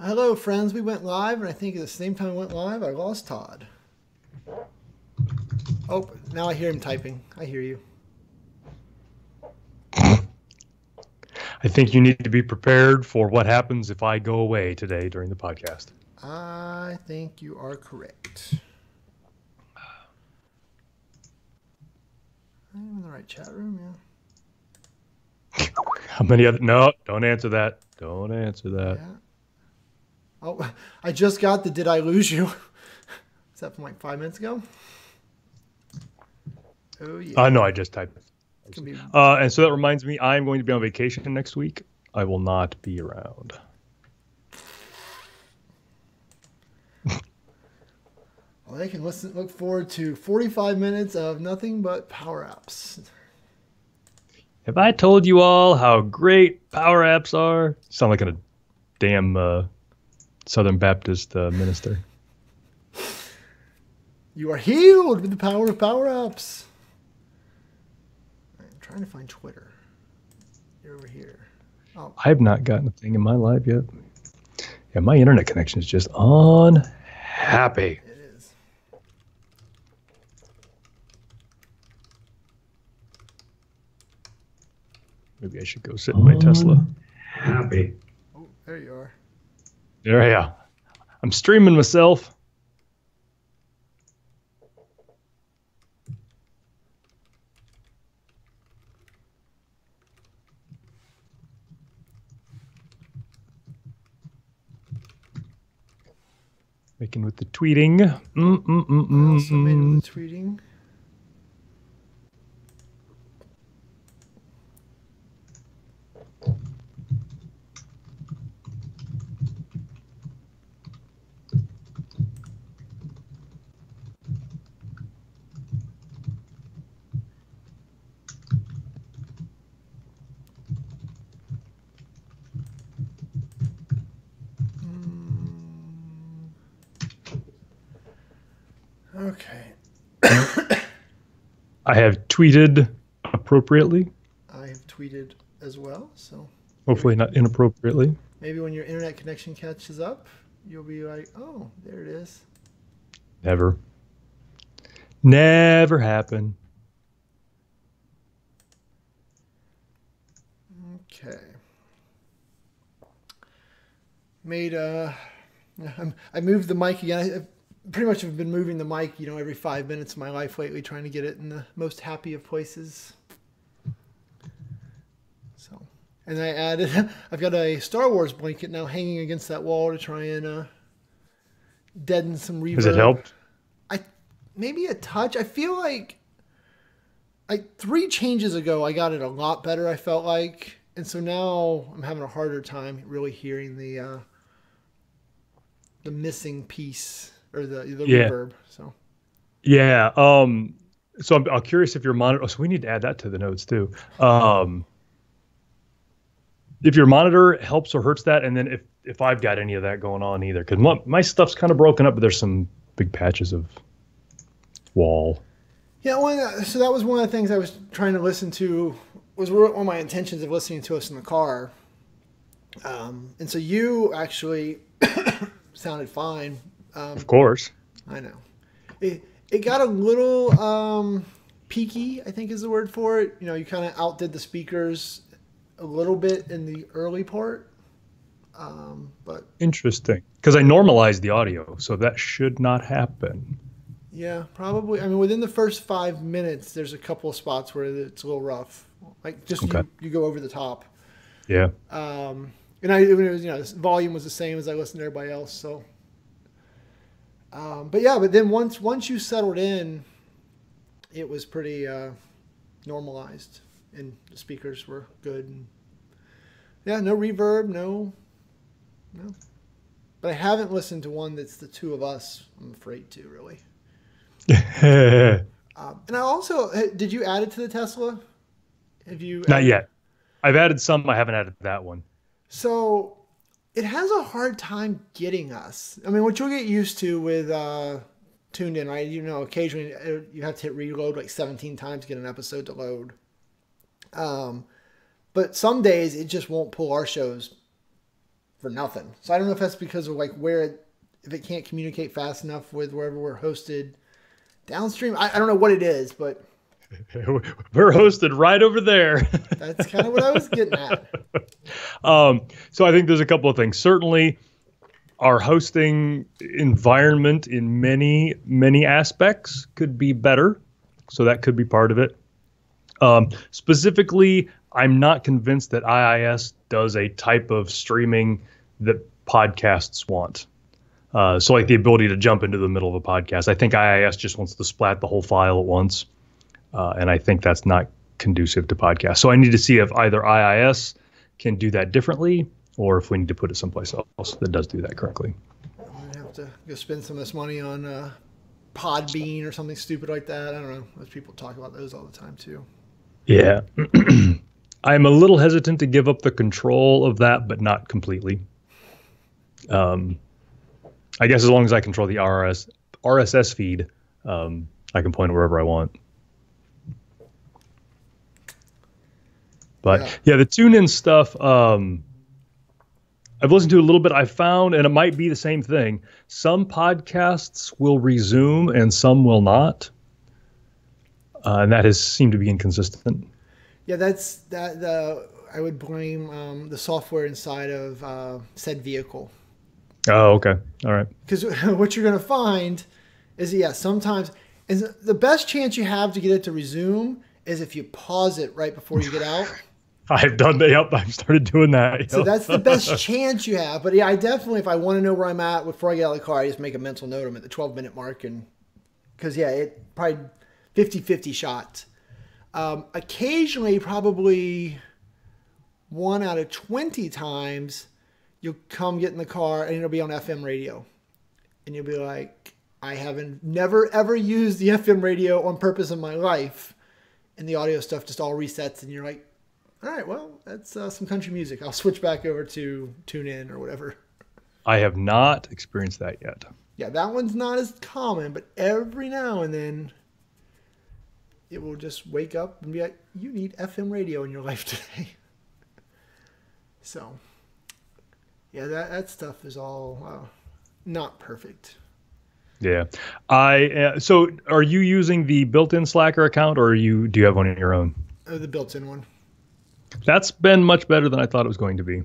Hello, friends. We went live, and I think at the same time we went live, I lost Todd. Oh, now I hear him typing. I hear you. I think you need to be prepared for what happens if I go away today during the podcast. I think you are correct. I'm in the right chat room, yeah. How many other? No, don't answer that. Don't answer that. Yeah. Oh, I just got the "Did I lose you?" Is that from like 5 minutes ago? Oh yeah. No, I just typed it. Be... And so that reminds me, I'm going to be on vacation next week. I will not be around. Well, they can look forward to 45 minutes of nothing but PowerApps. Have I told you all how great PowerApps are? Sound like a damn Southern Baptist minister. You are healed with the power of PowerApps. I'm trying to find Twitter. You're over here. Oh. I have not gotten a thing in my life yet. Yeah, my internet connection is just unhappy. It is. Maybe I should go sit in my Tesla. Happy. Oh, there you are. There I am. I'm streaming myself. Making with the tweeting. I also made it with the tweeting. Okay. I have tweeted appropriately. I have tweeted as well, so hopefully not inappropriately. Maybe when your internet connection catches up, you'll be like, "Oh, there it is." Never happen. Okay. I moved the mic again. I pretty much have been moving the mic, every 5 minutes of my life lately, trying to get it in the most happy of places. So, and I've got a Star Wars blanket now hanging against that wall to try and deaden some reverb. Has it helped? Maybe a touch. I feel like 3 changes ago, I got it a lot better, I felt like. And so now I'm having a harder time really hearing the missing piece or the reverb. So yeah. So I'm curious if your monitor. So we need to add that to the notes too. If your monitor helps or hurts that, and then if I've got any of that going on either, because my stuff's kind of broken up, but there's some big patches of wall. Yeah, so that was one of the things I was trying to listen to. Was one of my intentions of listening to us in the car. And so you actually sounded fine. Of course. I know. It got a little peaky, I think is the word for it. You kind of outdid the speakers a little bit in the early part. But interesting. Because I normalized the audio, so that should not happen. Yeah, probably. I mean, within the first 5 minutes, there's a couple of spots where it's a little rough. Like just okay. you go over the top. Yeah. And it was, volume was the same as I listened to everybody else. So, but then once you settled in, it was pretty normalized, and the speakers were good. And yeah, no reverb, no. But I haven't listened to one that's the two of us. I'm afraid to really. And I also did you add it to the Tesla? Have you? Not yet. I've added some. I haven't added that one. So it has a hard time getting us. I mean, what you'll get used to with Tuned In, right? Occasionally you have to hit reload like 17 times to get an episode to load. But some days it just won't pull our shows for nothing. So I don't know if that's because of like if it can't communicate fast enough with wherever we're hosted downstream. I don't know what it is, but we're hosted right over there. That's kind of what I was getting at. So I think there's a couple of things. Certainly, our hosting environment in many aspects could be better. So that could be part of it. Specifically, I'm not convinced that IIS does a type of streaming that podcasts want. So like the ability to jump into the middle of a podcast. I think IIS just wants to splat the whole file at once. And I think that's not conducive to podcasts. So I need to see if either IIS can do that differently or if we need to put it someplace else that does do that correctly. I'm going to have to go spend some of this money on Podbean or something stupid like that. I don't know. Most people talk about those all the time too. Yeah. I'm a little hesitant to give up the control of that, but not completely. I guess as long as I control the RSS feed, I can point it wherever I want. But yeah, the tune-in stuff, I've listened to a little bit. I found, and it might be the same thing, some podcasts will resume and some will not. And that has seemed to be inconsistent. Yeah, I would blame the software inside of said vehicle. Oh, okay. All right. Because what you're going to find is, sometimes the best chance you have to get it to resume is if you pause it right before you get out. I've done that. Yep, I've started doing that. Yep. So that's the best chance you have. But yeah, I definitely, if I want to know where I'm at before I get out of the car, I just make a mental note. I'm at the 12-minute mark. Because, it probably 50-50 shots. Occasionally, probably 1 out of 20 times, you'll come get in the car and it'll be on FM radio. And you'll be like, I haven't never ever used the FM radio on purpose in my life. And the audio stuff just all resets and you're like, all right, well, that's some country music. I'll switch back over to TuneIn or whatever. I have not experienced that yet. Yeah, that one's not as common, but every now and then it will just wake up and be like, you need FM radio in your life today. So, yeah, that stuff is all not perfect. Yeah. So are you using the built-in Slacker account or do you have one on your own? The built-in one. That's been much better than I thought it was going to be.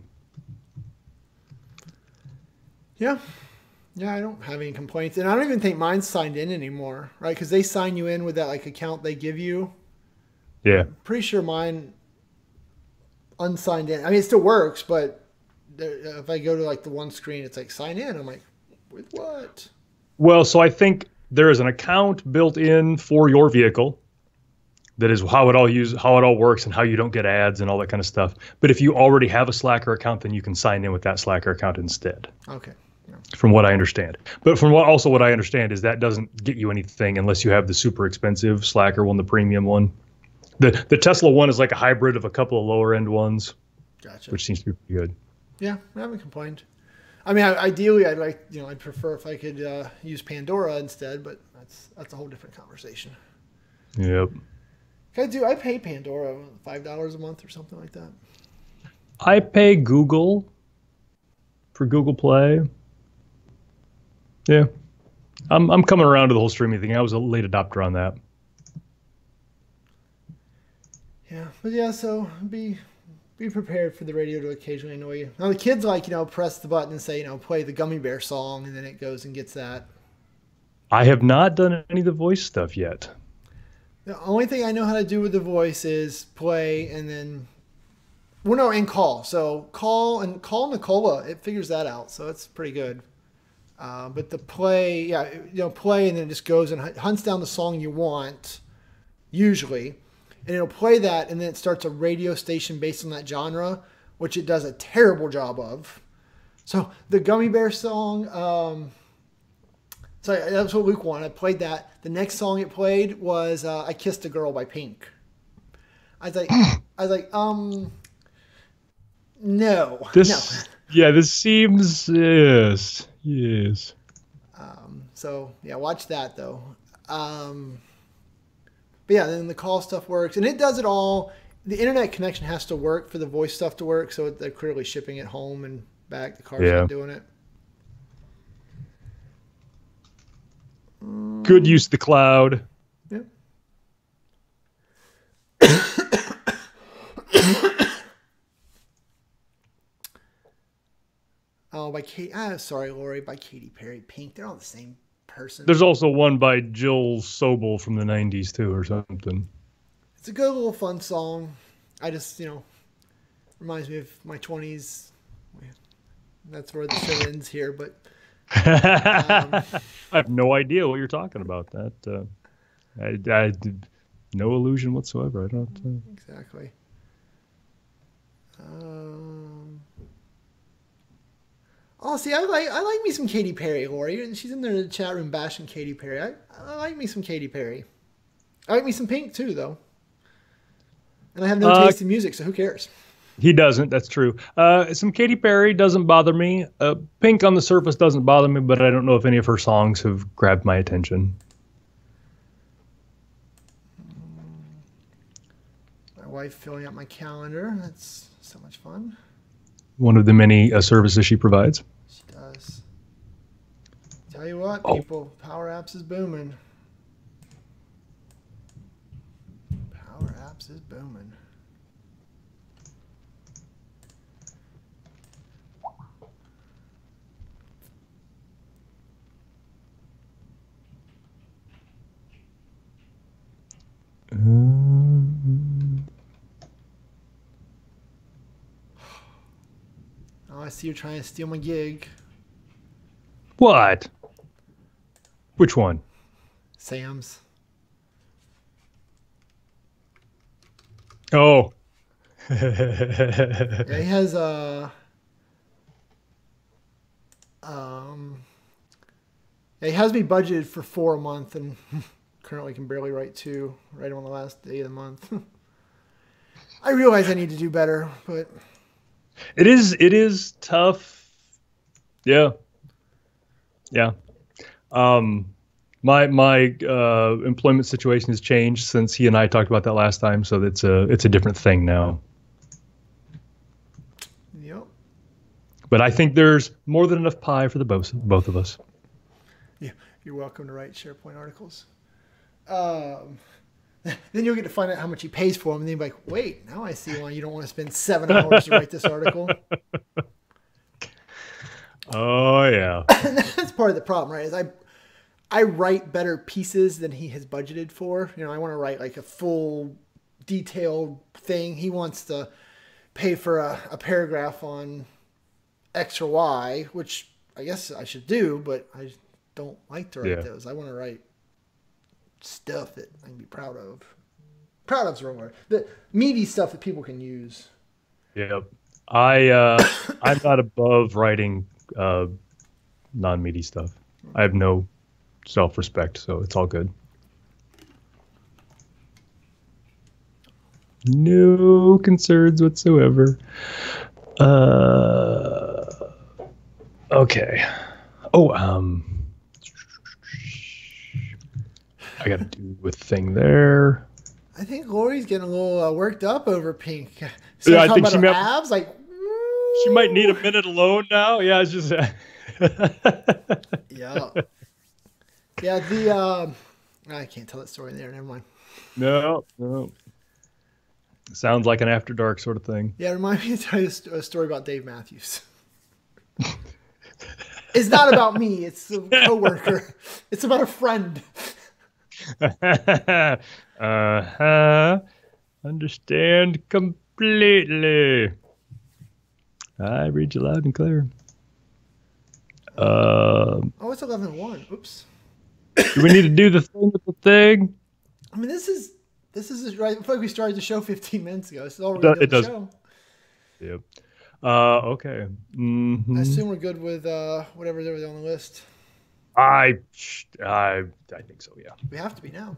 Yeah. Yeah, I don't have any complaints. And I don't even think mine's signed in anymore, right? Because they sign you in with that account they give you. Yeah. I'm pretty sure mine unsigned in. I mean, it still works, but if I go to the one screen, it's like sign in. I'm like, with what? Well, so I think there is an account built in for your vehicle. That is how it all works and how you don't get ads and all that kind of stuff. But if you already have a Slacker account, then you can sign in with that Slacker account instead. Okay. Yeah. From what I understand. But from what I understand is that doesn't get you anything unless you have the super expensive Slacker one, the premium one. The Tesla one is like a hybrid of a couple of lower end ones. Gotcha. Which seems to be pretty good. Yeah, I haven't complained. I mean, ideally, I'd prefer if I could use Pandora instead, but that's a whole different conversation. Yep. I pay Pandora $5 a month or something like that. I pay Google for Google Play. Yeah. I'm coming around to the whole streaming thing. I was a late adopter on that. Yeah. But yeah, so be prepared for the radio to occasionally annoy you. Now the kids press the button and say, play the Gummy Bear song, and then it goes and gets that. I have not done any of the voice stuff yet. The only thing I know how to do with the voice is play and then, and call. So call Nicola, it figures that out. So it's pretty good. But the play, play and then it just goes and hunts down the song you want, usually. And it'll play that and then it starts a radio station based on that genre, which it does a terrible job of. So the Gummy Bear song, so that's what Luke wanted. I played that. The next song it played was "I Kissed a Girl" by Pink. I was like, no. Yeah, this seems yes. So yeah, watch that though. But yeah, then the call stuff works, and it does it all. The internet connection has to work for the voice stuff to work, so they're clearly shipping it home, and back. The car's not doing it. Good use of the cloud. Yep. Oh, by Kate. Sorry, Lori. By Katy Perry. Pink. They're all the same person. There's also one by Jill Sobel from the '90s too, or something. It's a good little fun song. I just, reminds me of my 20s. That's where the show ends here, but I have no idea what you're talking about. That I no illusion whatsoever. I don't exactly. See, I like me some Katy Perry, Lori, and she's in there in the chat room bashing Katy Perry. I like me some Katy Perry. I like me some Pink too, though. And I have no taste in music, so who cares? He doesn't. That's true. Some Katy Perry doesn't bother me. Pink on the surface doesn't bother me, but I don't know if any of her songs have grabbed my attention. My wife filling out my calendar. That's so much fun. One of the many services she provides. She does. Tell you what, people, PowerApps is booming. PowerApps is booming. Oh, I see you're trying to steal my gig. What? Which one? Sam's. Oh. Yeah, he has he has me budgeted for 4 a month, and currently can barely write 2 right on the last day of the month. I realize I need to do better, but it is tough. Yeah. My employment situation has changed since he and I talked about that last time, so it's a different thing now. Yep. But I think there's more than enough pie for the both of us. Yeah, you're welcome to write SharePoint articles. Then you'll get to find out how much he pays for them, and then you'll be like, wait, now I see why you don't want to spend 7 hours to write this article. Oh, yeah. That's part of the problem, right? Is I write better pieces than he has budgeted for. I want to write like a full detailed thing. He wants to pay for a paragraph on X or Y, which I guess I should do, but I don't like to write those. I want to write stuff that I can be proud of. Proud of's the wrong word. The meaty stuff that people can use. Yep. I'm not above writing non-meaty stuff. I have no self-respect, so it's all good. No concerns whatsoever. Okay. Oh, I got to do a thing there. I think Lori's getting a little worked up over Pink. So yeah, I think she abs, like she might need a minute alone now. Yeah, it's just yeah. Yeah, I can't tell that story there. Never mind. No. Sounds like an After Dark sort of thing. Yeah, remind me to tell you a story about Dave Matthews. It's not about me. It's a coworker. It's about a friend. Understand completely. I read you loud and clear. It's 11:01. Oops. Do we need to do the thing with the thing? I mean, this is right. I feel like we started the show 15 minutes ago. This is all we're going to do the show. Yep. Okay. Mm-hmm. I assume we're good with whatever's over there on the list. I think so. Yeah. We have to be now.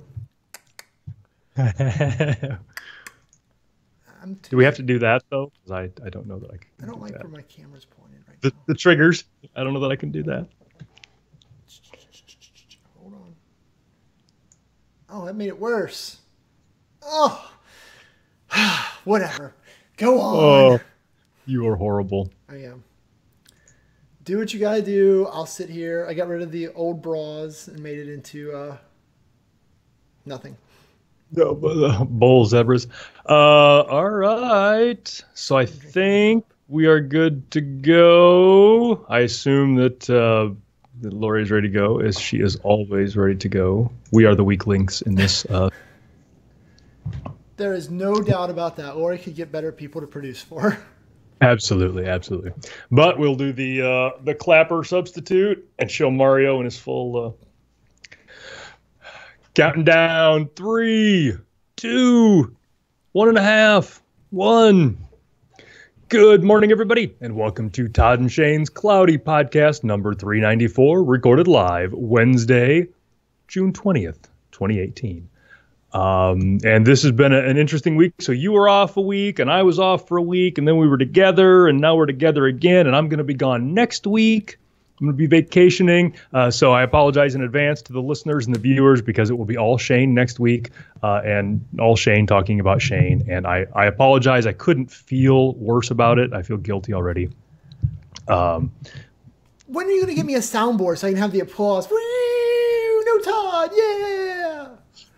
Do we have to do that though? Because I don't know that I can. I don't like that. where my camera's pointed right now. The triggers. I don't know that I can do that. Hold on. Oh, that made it worse. Oh, whatever. Go on. Oh, you are horrible. I am. do what you gotta do. I'll sit here. I got rid of the old bras and made it into nothing. No, bull zebras. All right. So I think we are good to go. I assume that Lori is ready to go, as she is always ready to go. We are the weak links in this. There is no doubt about that. Lori could get better people to produce for. Absolutely, absolutely. But we'll do the clapper substitute and show Mario in his full counting down. 3, 2, 1.5, 1. Good morning, everybody, and welcome to Todd and Shane's Cloudy Podcast number 394, recorded live Wednesday, June 20th, 2018. And this has been an interesting week. So you were off a week and I was off for a week and then we were together and now we're together again and I'm going to be gone next week. I'm going to be vacationing. So I apologize in advance to the listeners and the viewers because it will be all Shane next week and all Shane talking about Shane. And I apologize. I couldn't feel worse about it. I feel guilty already. When are you going to give me a soundboard so I can have the applause? Woo! No Todd. Yeah.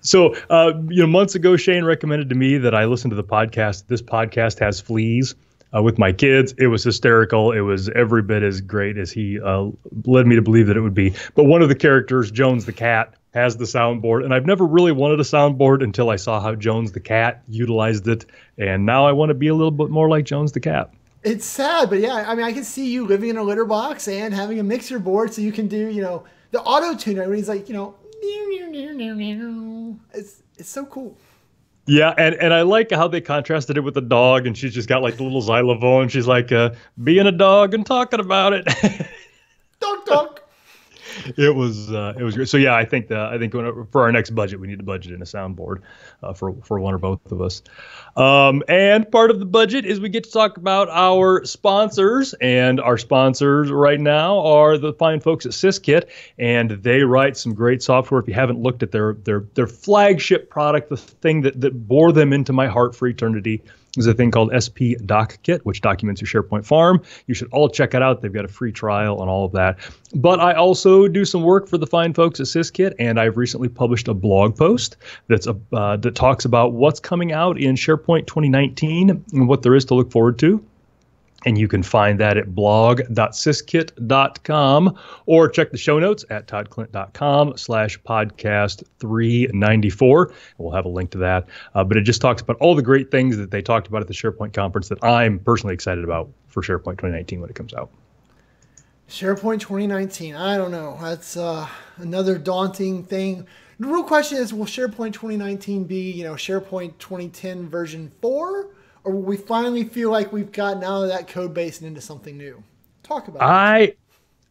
So, months ago, Shane recommended to me that I listen to the podcast. This podcast has fleas with my kids. It was hysterical. It was every bit as great as he led me to believe that it would be. But one of the characters, Jones the cat, has the soundboard. And I've never really wanted a soundboard until I saw how Jones the cat utilized it. And now I want to be a little bit more like Jones the cat. It's sad, but yeah, I mean, I can see you living in a litter box and having a mixer board so you can do, the auto tuner. Everybody's like, it's so cool. Yeah, and I like how they contrasted it with the dog, and she's just got like the little xylophone. She's like being a dog and talking about it. Dog. It was great. So yeah, I think for our next budget, we need to budget in a soundboard for one or both of us. And part of the budget is we get to talk about our sponsors, and our sponsors right now are the fine folks at SysKit, and they write some great software. If you haven't looked at their flagship product, the thing that bore them into my heart for eternity, is a thing called SP Doc Kit, which documents your SharePoint farm. You should all check it out. They've got a free trial and all of that. But I also do some work for the fine folks at SysKit, and I've recently published a blog post that talks about what's coming out in SharePoint 2019 and what there is to look forward to. And you can find that at blog.syskit.com or check the show notes at toddclint.com/podcast394. We'll have a link to that. But it just talks about all the great things that they talked about at the SharePoint conference that I'm personally excited about for SharePoint 2019 when it comes out. SharePoint 2019. I don't know. That's another daunting thing. The real question is, will SharePoint 2019 be, SharePoint 2010 version 4? Or will we finally feel like we've gotten out of that code base and into something new? Talk about it.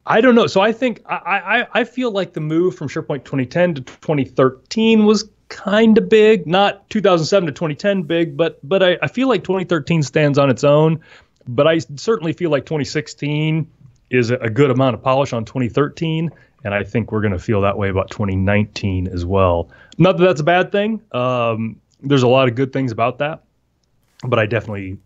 I don't know. So I think I feel like the move from SharePoint 2010 to 2013 was kind of big. Not 2007 to 2010 big, but I feel like 2013 stands on its own. But I certainly feel like 2016 is a good amount of polish on 2013. And I think we're going to feel that way about 2019 as well. Not that that's a bad thing. There's a lot of good things about that. But I definitely,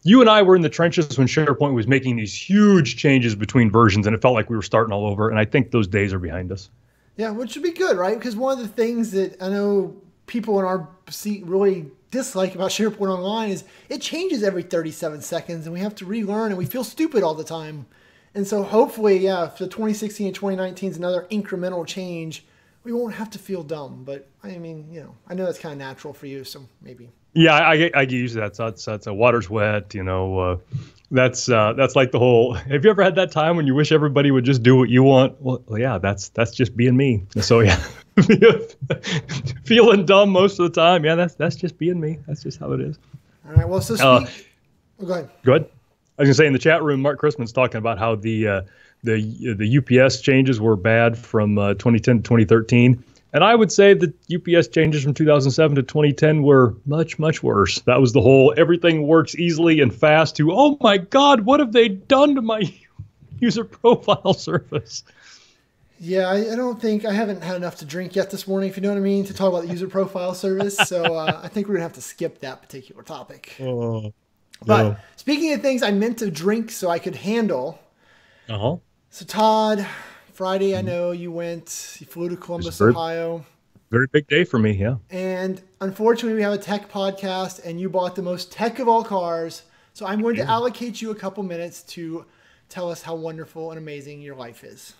you and I were in the trenches when SharePoint was making these huge changes between versions, and it felt like we were starting all over. And I think those days are behind us. Yeah, which would be good, right? Because one of the things that I know people in our seat really dislike about SharePoint Online is it changes every 37 seconds, and we have to relearn, and we feel stupid all the time. And so hopefully, yeah, if the 2016 and 2019 is another incremental change, we won't have to feel dumb. But I mean, I know that's kind of natural for you, so maybe. Yeah, I get used to that. So that's water's wet, that's like the whole, have you ever had that time when you wish everybody would just do what you want? Well, yeah, that's just being me. So yeah, feeling dumb most of the time. Yeah, that's just being me. That's just how it is. All right. Well, so go ahead. Go ahead. I was gonna say in the chat room, Mark Chrisman's talking about how the UPS changes were bad from 2010 to 2013. And I would say that UPS changes from 2007 to 2010 were much, much worse. That was the whole everything works easily and fast to, oh my God, what have they done to my user profile service? Yeah, I haven't had enough to drink yet this morning, if you know what I mean, to talk about the user profile service. So I think we're going to have to skip that particular topic. Oh, but speaking of things I meant to drink so I could handle, Uh-huh. So Todd, Friday, I know you flew to It was a Columbus, very, Ohio. very big day for me. Yeah. And unfortunately, we have a tech podcast, and you bought the most tech of all cars. So I'm going to Yeah. allocate you a couple minutes to tell us how wonderful and amazing your life is.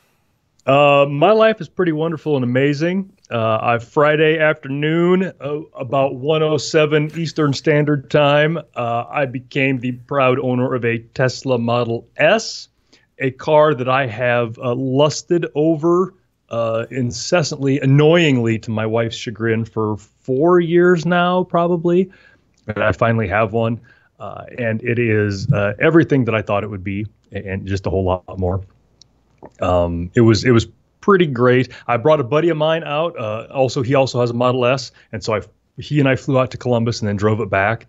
My life is pretty wonderful and amazing. I Friday afternoon, about 1:07 Eastern Standard Time, I became the proud owner of a Tesla Model S, a car that I have lusted over incessantly, annoyingly to my wife's chagrin for 4 years now, probably. And I finally have one, and it is everything that I thought it would be, and just a whole lot more. It was pretty great. I brought a buddy of mine out. He also has a Model S, and so he and I flew out to Columbus and then drove it back.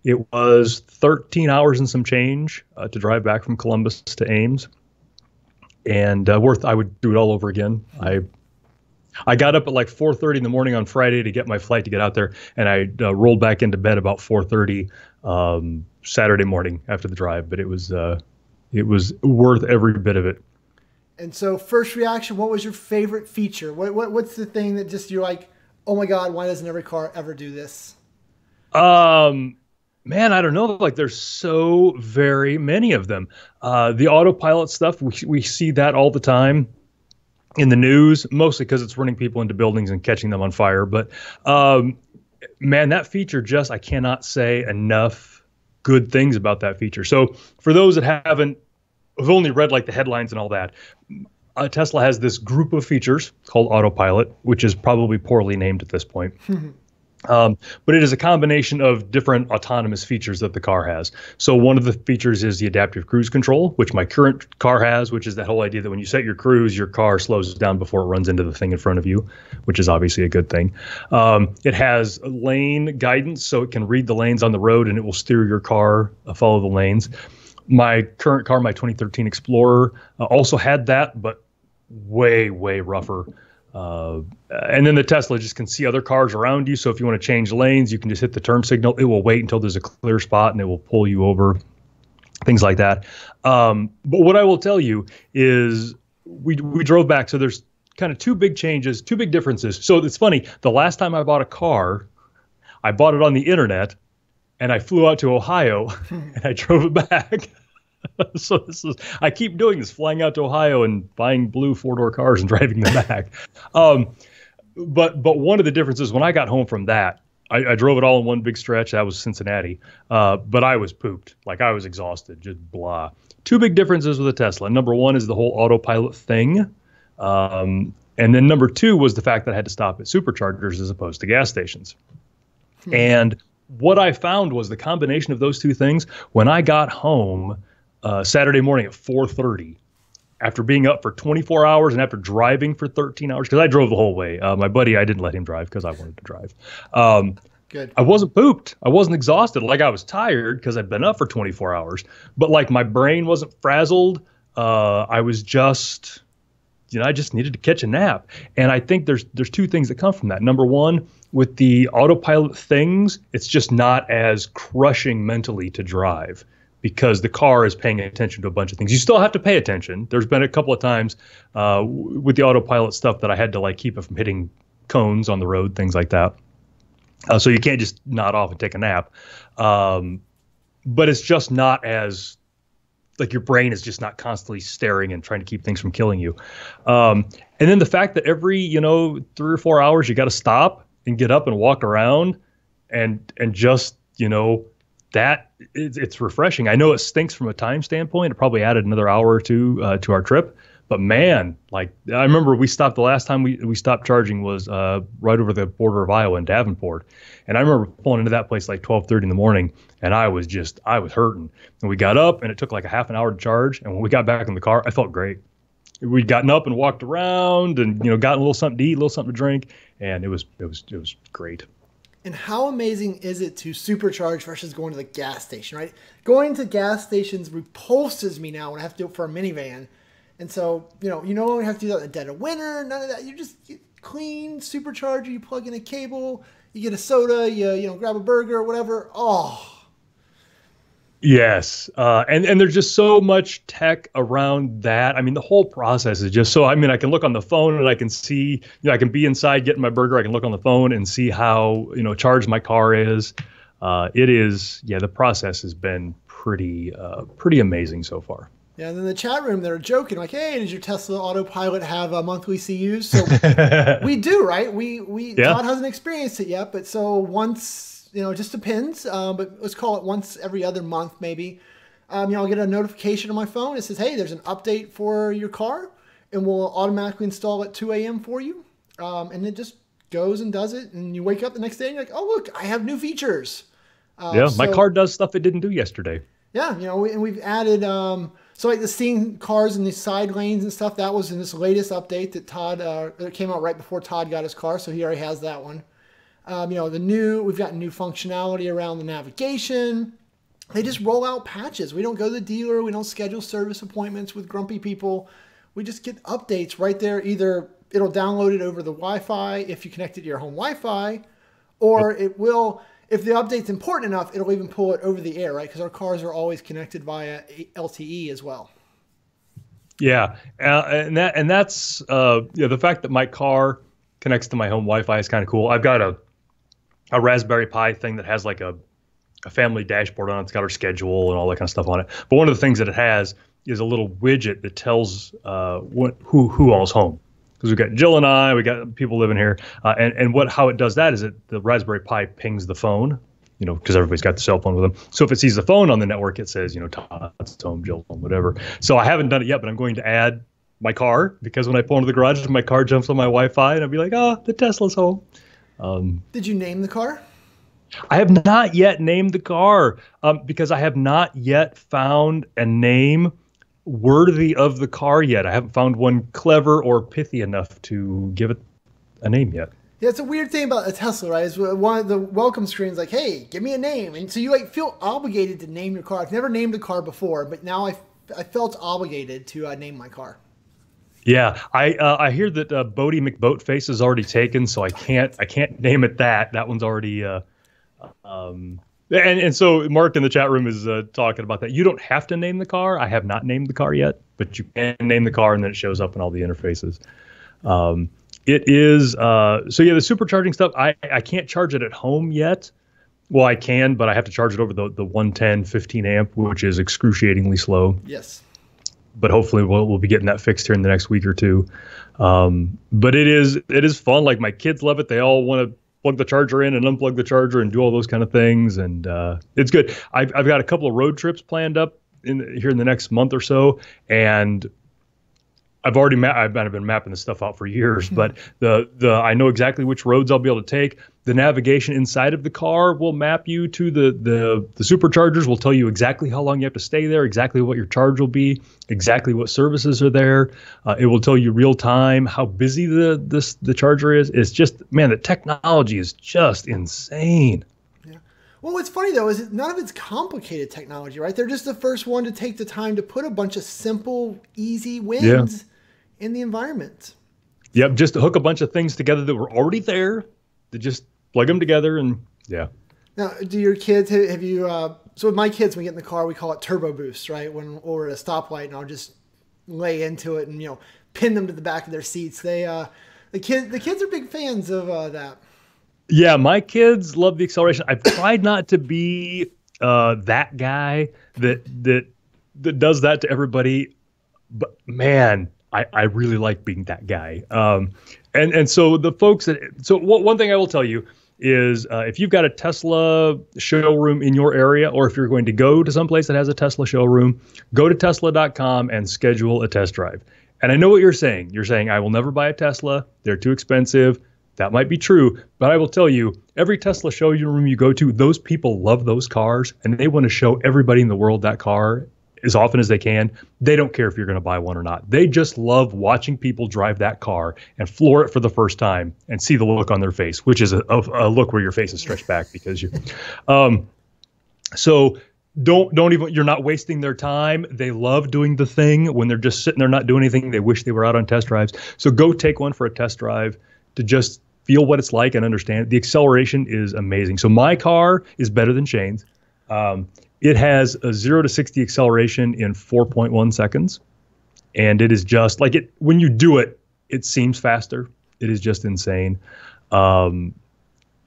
It was 13 hours and some change to drive back from Columbus to Ames, and worth. I would do it all over again. I got up at like 4:30 in the morning on Friday to get my flight to get out there, and I rolled back into bed about 4:30 Saturday morning after the drive. But it was worth every bit of it. And so, first reaction, what was your favorite feature? What's the thing that just you're like, oh my God, why doesn't every car ever do this? Um, Man, I don't know. Like, there's so very many of them. The autopilot stuff, we see that all the time in the news, mostly because it's running people into buildings and catching them on fire. But man, that feature I cannot say enough good things about that feature. So for those that have only read like the headlines and all that, Tesla has this group of features called autopilot, which is probably poorly named at this point. But it is a combination of different autonomous features that the car has. So one of the features is the adaptive cruise control, which my current car has, which is that whole idea that when you set your cruise, your car slows down before it runs into the thing in front of you, which is obviously a good thing. It has lane guidance, so it can read the lanes on the road and it will steer your car, follow the lanes. My current car, my 2013 Explorer, also had that, but way, way rougher. And then the Tesla just can see other cars around you. So if you want to change lanes, you can just hit the turn signal. It will wait until there's a clear spot and it will pull you over, things like that. But what I will tell you is we drove back. So there's kind of two big changes, two big differences. So it's funny. The last time I bought a car, I bought it on the internet and I flew out to Ohio and I drove it back. So I keep doing this, flying out to Ohio and buying blue four-door cars and driving them back. But one of the differences when I got home from that, I drove it all in one big stretch. That was Cincinnati. But I was pooped. Like, I was exhausted, just blah. Two big differences with a Tesla. Number one is the whole autopilot thing. And then number two was the fact that I had to stop at superchargers as opposed to gas stations. And what I found was the combination of those two things. When I got home Saturday morning at 4:30, after being up for 24 hours and after driving for 13 hours, because I drove the whole way. My buddy, I didn't let him drive because I wanted to drive. Good. I wasn't pooped. I wasn't exhausted. Like, I was tired because I'd been up for 24 hours, but like my brain wasn't frazzled. I was just, I just needed to catch a nap. And I think there's two things that come from that. Number one, with the autopilot things, it's just not as crushing mentally to drive, because the car is paying attention to a bunch of things. You still have to pay attention. There's been a couple of times with the autopilot stuff that I had to like keep it from hitting cones on the road, things like that. So you can't just nod off and take a nap. But it's just not as, like, your brain is just not constantly staring and trying to keep things from killing you. And then the fact that every, 3 or 4 hours, you got to stop and get up and walk around and just, that it's refreshing. I know it stinks from a time standpoint. It probably added another hour or two to our trip, but man, like, I remember the last time we stopped charging was right over the border of Iowa in Davenport. And I remember pulling into that place like 12:30 in the morning, and I was hurting. And we got up and it took like a half an hour to charge. And when we got back in the car, I felt great. We'd gotten up and walked around and, gotten a little something to eat, a little something to drink. And it was great. And how amazing is it to supercharge versus going to the gas station, right? Going to gas stations repulses me now when I have to do it for a minivan. And so, you no longer have to do that in the dead of winter, none of that. You just clean supercharger, you plug in a cable, you get a soda, you grab a burger or whatever. Oh, Yes. And there's just so much tech around that. I mean, the whole process is just so, I mean, I can look on the phone and I can see, I can be inside getting my burger. I can look on the phone and see how, charged my car is. The process has been pretty amazing so far. Yeah, and in the chat room, they're joking like, "Hey, does your Tesla Autopilot have a monthly CUs?" So we do, right? Todd hasn't experienced it yet, but so once, it just depends. But let's call it once every other month, maybe. I'll get a notification on my phone. It says, "Hey, there's an update for your car," and we'll automatically install at 2 a.m. for you. And it just goes and does it, and you wake up the next day and you're like, "Oh, look, I have new features." My car does stuff it didn't do yesterday. Yeah, and we've added. So like the seeing cars in the side lanes and stuff, that was in this latest update that that came out right before Todd got his car, so he already has that one. We've got new functionality around the navigation. They just roll out patches. We don't go to the dealer. We don't schedule service appointments with grumpy people. We just get updates right there. Either it'll download it over the Wi-Fi if you connect it to your home Wi-Fi, or it will. If the update's important enough, it'll even pull it over the air, right? Because our cars are always connected via LTE as well. Yeah, and that's the fact that my car connects to my home Wi-Fi is kind of cool. I've got a Raspberry Pi thing that has like a family dashboard on it. It's got our schedule and all that kind of stuff on it. But one of the things that it has is a little widget that tells who all's home. Because we've got Jill and I, we got people living here, and how it does that is the Raspberry Pi pings the phone, because everybody's got the cell phone with them. So if it sees the phone on the network, it says, Todd's home, Jill's home, whatever. So I haven't done it yet, but I'm going to add my car, because when I pull into the garage, my car jumps on my Wi-Fi, and I'll be like, the Tesla's home. Did you name the car? I have not yet named the car because I have not yet found a name worthy of the car yet. I haven't found one clever or pithy enough to give it a name yet. Yeah, it's a weird thing about a Tesla, right? Is one of the welcome screens like, "Hey, give me a name," and so you feel obligated to name your car. I've never named a car before, but now I felt obligated to name my car. Yeah, I hear that Bodie McBoatface is already taken, so I can't name it that. That one's already. And so Mark in the chat room is talking about that. You don't have to name the car. I have not named the car yet, but you can name the car and then it shows up in all the interfaces. It is, the supercharging stuff, I can't charge it at home yet. Well, I can, but I have to charge it over the 110, 15 amp, which is excruciatingly slow. Yes. But hopefully we'll be getting that fixed here in the next week or two. But it is fun. Like my kids love it. They all want to plug the charger in and unplug the charger and do all those kind of things. And it's good. I've got a couple of road trips planned up here in the next month or so. And I've been mapping this stuff out for years, but I know exactly which roads I'll be able to take. The navigation inside of the car will map you to the superchargers, will tell you exactly how long you have to stay there, exactly what your charge will be, exactly what services are there. It will tell you real time how busy the charger is. It's just, man, the technology is just insane. Yeah. Well, what's funny though is none of it's complicated technology, right? They're just the first one to take the time to put a bunch of simple, easy wins in the environment. Yep, just to hook a bunch of things together that were already there, to just plug them together and yeah. Now, do your kids, have you, so with my kids, when we get in the car, we call it turbo boost, right? When we're at a stoplight and I'll just lay into it and, pin them to the back of their seats. The kids are big fans of that. Yeah, my kids love the acceleration. I've tried not to be that guy that does that to everybody, but man, I really like being that guy. And so the folks one thing I will tell you is if you've got a Tesla showroom in your area, or if you're going to go to someplace that has a Tesla showroom, go to Tesla.com and schedule a test drive. And I know what you're saying. You're saying, I will never buy a Tesla. They're too expensive. That might be true, but I will tell you, every Tesla showroom you go to, those people love those cars and they want to show everybody in the world that car as often as they can. They don't care if you're going to buy one or not. They just love watching people drive that car and floor it for the first time and see the look on their face, which is a look where your face is stretched back because you. So don't even, you're not wasting their time. They love doing the thing when they're just sitting there not doing anything. They wish they were out on test drives. So go take one for a test drive to just feel what it's like and understand. The acceleration is amazing. So my car is better than Shane's. It has a 0 to 60 acceleration in 4.1 seconds. And it is just like it when you do it, it seems faster. It is just insane. And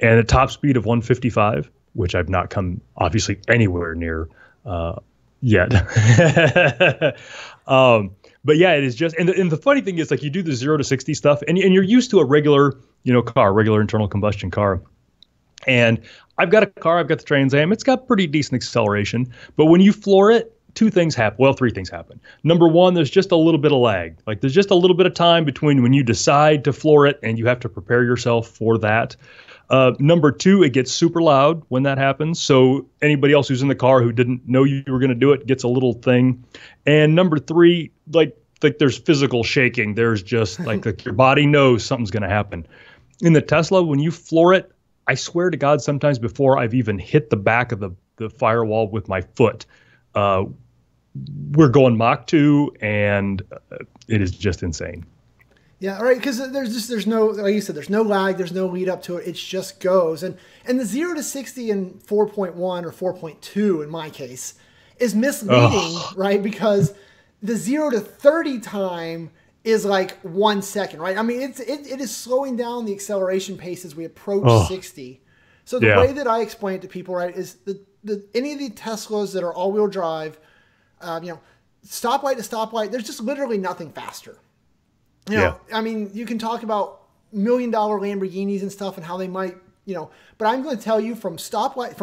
a top speed of 155, which I've not come obviously anywhere near yet. But yeah, it is just, and the funny thing is, like, you do the 0 to 60 stuff, and you're used to a regular, regular internal combustion car. And I've got the Trans Am. It's got pretty decent acceleration, but when you floor it, three things happen. Number one, there's just a little bit of lag. Like, there's just a little bit of time between when you decide to floor it and you have to prepare yourself for that. Number two, it gets super loud when that happens. So anybody else who's in the car who didn't know you were going to do it gets a little thing. And number three, like there's physical shaking. There's just like your body knows something's going to happen. In the Tesla, when you floor it, I swear to God, sometimes before I've even hit the back of the firewall with my foot, we're going Mach 2, and it is just insane. Yeah, right. Because there's no, like you said, there's no lag, there's no lead up to it. It just goes, and the 0 to 60 in 4.1 or 4.2 in my case is misleading, right? Because the 0 to 30 time is like 1 second, right? I mean, it is slowing down the acceleration pace as we approach 60. So the way that I explain it to people, right, is any of the Teslas that are all-wheel drive, stoplight to stoplight, there's just literally nothing faster. I mean, you can talk about $1 million Lamborghinis and stuff and how they might, but I'm going to tell you from stoplight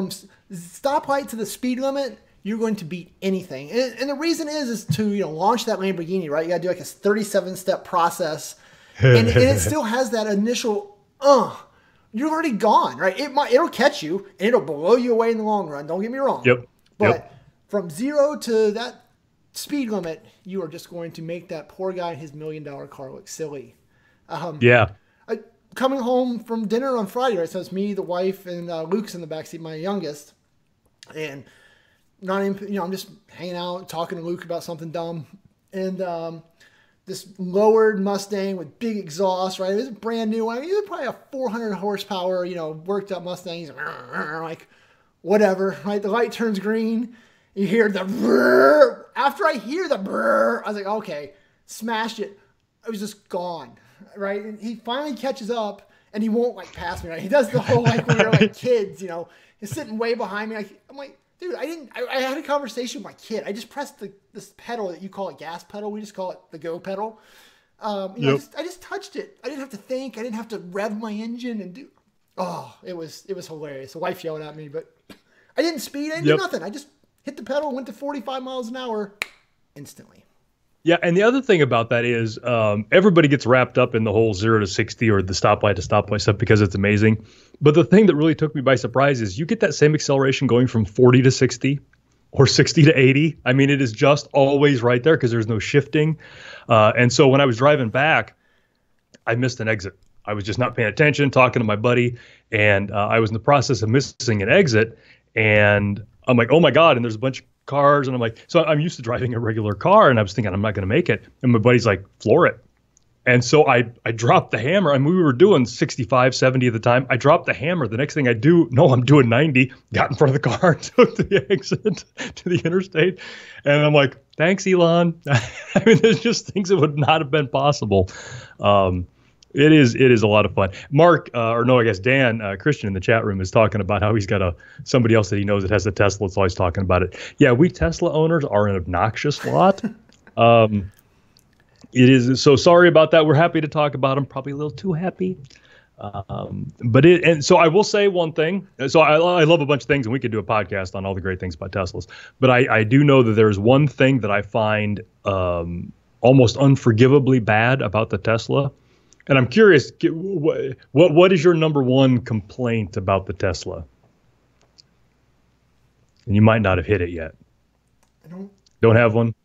to the speed limit, you're going to beat anything. And the reason is to, launch that Lamborghini, right? You got to do like a 37-step process, and it still has that initial, you're already gone, right? It'll catch you and it'll blow you away in the long run. Don't get me wrong. But from 0 to that speed limit, you are just going to make that poor guy in his $1 million car look silly. Coming home from dinner on Friday, right? So it's me, the wife, and Luke's in the backseat, my youngest, and I'm just hanging out, talking to Luke about something dumb, and this lowered Mustang with big exhaust, right? It was a brand new one. I mean, it was probably a 400 horsepower, worked up Mustang. He's like, whatever, right? The light turns green. You hear the brrr. After I hear the brrr, I was like, okay, smashed it. I was just gone, right? And he finally catches up, and he won't pass me, right? He does the whole when we were kids, he's sitting way behind me. I'm like, dude, I had a conversation with my kid. I just pressed this pedal that you call it gas pedal. We just call it the go pedal. I just touched it. I didn't have to think. I didn't have to rev my engine and do. Oh, it was hilarious. The wife yelled at me, but I didn't speed. I didn't do nothing. I just hit the pedal, went to 45 miles an hour instantly. Yeah, and the other thing about that is everybody gets wrapped up in the whole 0 to 60 or the stoplight to stoplight stuff because it's amazing. But the thing that really took me by surprise is you get that same acceleration going from 40 to 60 or 60 to 80. I mean, it is just always right there because there's no shifting. And so when I was driving back, I missed an exit. I was just not paying attention, talking to my buddy, and I was in the process of missing an exit. And I'm like, oh my God. And there's a bunch of cars. And I'm like, so I'm used to driving a regular car. And I was thinking, I'm not going to make it. And my buddy's like, floor it. And so I dropped the hammer. I mean, we were doing 65, 70 at the time. I dropped the hammer. The next thing I'm doing 90, got in front of the car, took the exit to the interstate. And I'm like, thanks, Elon. I mean, there's just things that would not have been possible. It is a lot of fun. Mark, Dan Christian in the chat room is talking about how he's got somebody else that he knows that has a Tesla. It's always talking about it. Yeah, we Tesla owners are an obnoxious lot. It is so sorry about that. We're happy to talk about them. Probably a little too happy. So I will say one thing. So I love a bunch of things, and we could do a podcast on all the great things about Teslas. But I do know that there's one thing that I find almost unforgivably bad about the Tesla. And I'm curious, what is your number one complaint about the Tesla? And you might not have hit it yet. I don't have one?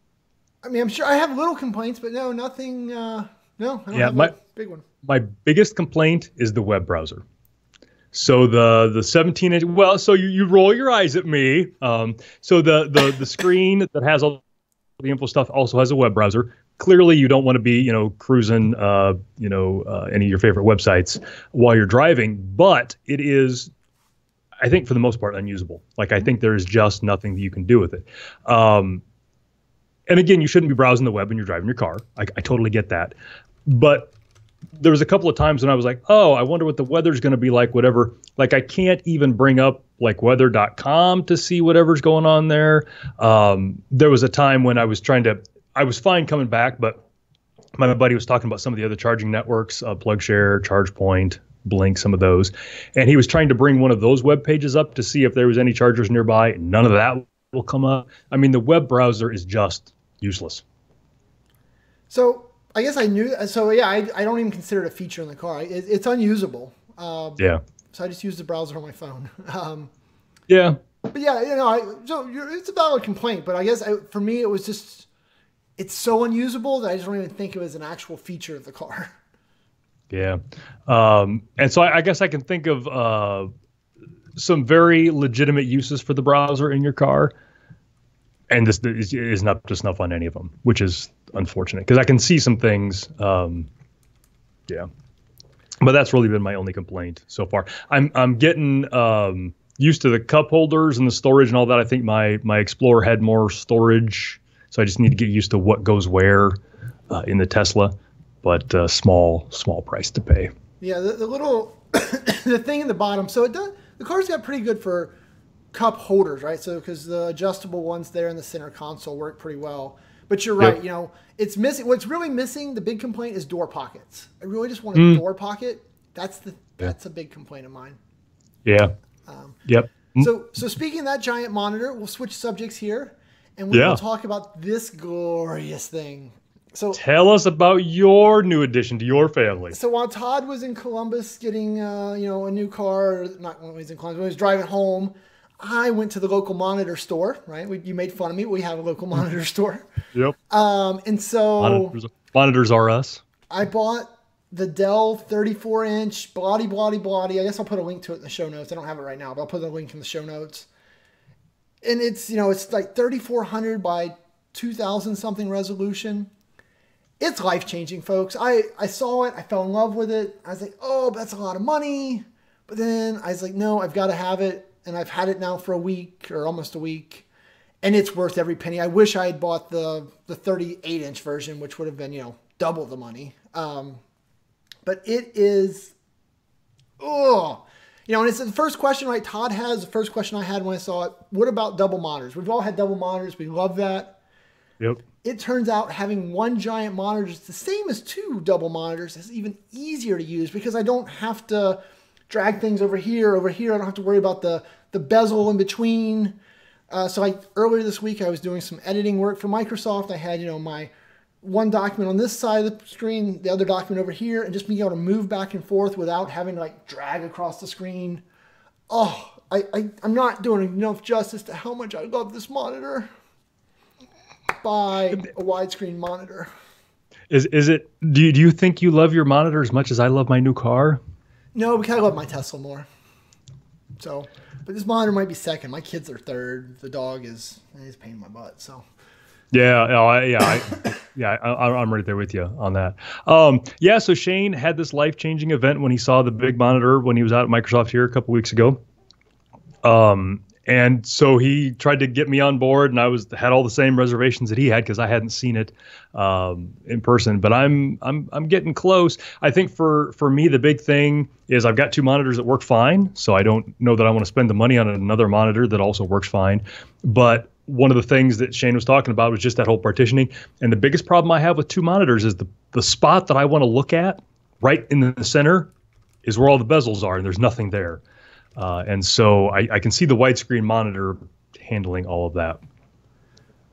I mean, I'm sure I have little complaints, but no, nothing. No, I don't have a big one. My biggest complaint is the web browser. So the 17-inch. Well, so you roll your eyes at me. So the screen that has all the info stuff also has a web browser. Clearly, you don't want to be, cruising, any of your favorite websites while you're driving. But it is, I think for the most part unusable. Like I think there is just nothing that you can do with it. And again, you shouldn't be browsing the web when you're driving your car. I totally get that. But there was a couple of times when I was like, oh, I wonder what the weather's going to be like, whatever. Like I can't even bring up like weather.com to see whatever's going on there. There was a time when I was fine coming back, but my buddy was talking about some of the other charging networks, PlugShare, ChargePoint, Blink, some of those. And he was trying to bring one of those web pages up to see if there was any chargers nearby. None of that will come up. I mean, the web browser is just useless. So I guess I knew. So yeah, I don't even consider it a feature in the car. It's unusable. Yeah. So I just use the browser on my phone. Yeah. But yeah, it's a valid complaint. But I guess for me, it was just, it's so unusable that I just don't even think it was an actual feature of the car. Yeah. And so I guess I can think of some very legitimate uses for the browser in your car. And this is not up to snuff on any of them, which is unfortunate because I can see some things. Yeah. But that's really been my only complaint so far. I'm getting used to the cup holders and the storage and all that. I think my Explorer had more storage, so I just need to get used to what goes where in the Tesla. But small price to pay. Yeah, the little the thing in the bottom. So the car's got pretty good for cup holders, right? So because the adjustable ones there in the center console work pretty well. But you're right. Yep. It's missing. What's really missing, the big complaint is door pockets. I really just want a door pocket. That's a big complaint of mine. Yeah. Yep. So speaking of that giant monitor, we'll switch subjects here, and we'll talk about this glorious thing. So tell us about your new addition to your family. So while Todd was in Columbus getting a new car, not when he was in Columbus, when he was driving home, I went to the local monitor store, right? You made fun of me. We have a local monitor store. Yep. And so monitors are us. I bought the Dell 34-inch bloody. I guess I'll put a link to it in the show notes. I don't have it right now, but I'll put the link in the show notes. And it's, it's like 3400 by 2000 something resolution. It's life-changing, folks. I saw it. I fell in love with it. I was like, oh, that's a lot of money. But then I was like, no, I've got to have it. And I've had it now for a week or almost a week. And it's worth every penny. I wish I had bought the 38-inch version, which would have been, double the money. But it is, and it's the first question, right? Todd has the first question I had when I saw it. What about double monitors? We've all had double monitors. We love that. Yep. It turns out having one giant monitor is the same as two double monitors is even easier to use because I don't have to drag things over here. I don't have to worry about the bezel in between. So earlier this week, I was doing some editing work for Microsoft. I had, my one document on this side of the screen, the other document over here, and just being able to move back and forth without having to drag across the screen. Oh, I'm not doing enough justice to how much I love this monitor. Buy a widescreen monitor. Is it? Do you think you love your monitor as much as I love my new car? No, because I love my Tesla more. So, but this monitor might be second. My kids are third. The dog he's a pain in my butt. So. Yeah. I'm right there with you on that. So Shane had this life-changing event when he saw the big monitor when he was out at Microsoft here a couple weeks ago. And so he tried to get me on board, and I had all the same reservations that he had because I hadn't seen it in person. But I'm getting close. I think for me the big thing is I've got two monitors that work fine, so I don't know that I want to spend the money on another monitor that also works fine. But one of the things that Shane was talking about was just that whole partitioning. And the biggest problem I have with two monitors is the spot that I want to look at right in the center is where all the bezels are, and there's nothing there. And so I can see the widescreen monitor handling all of that.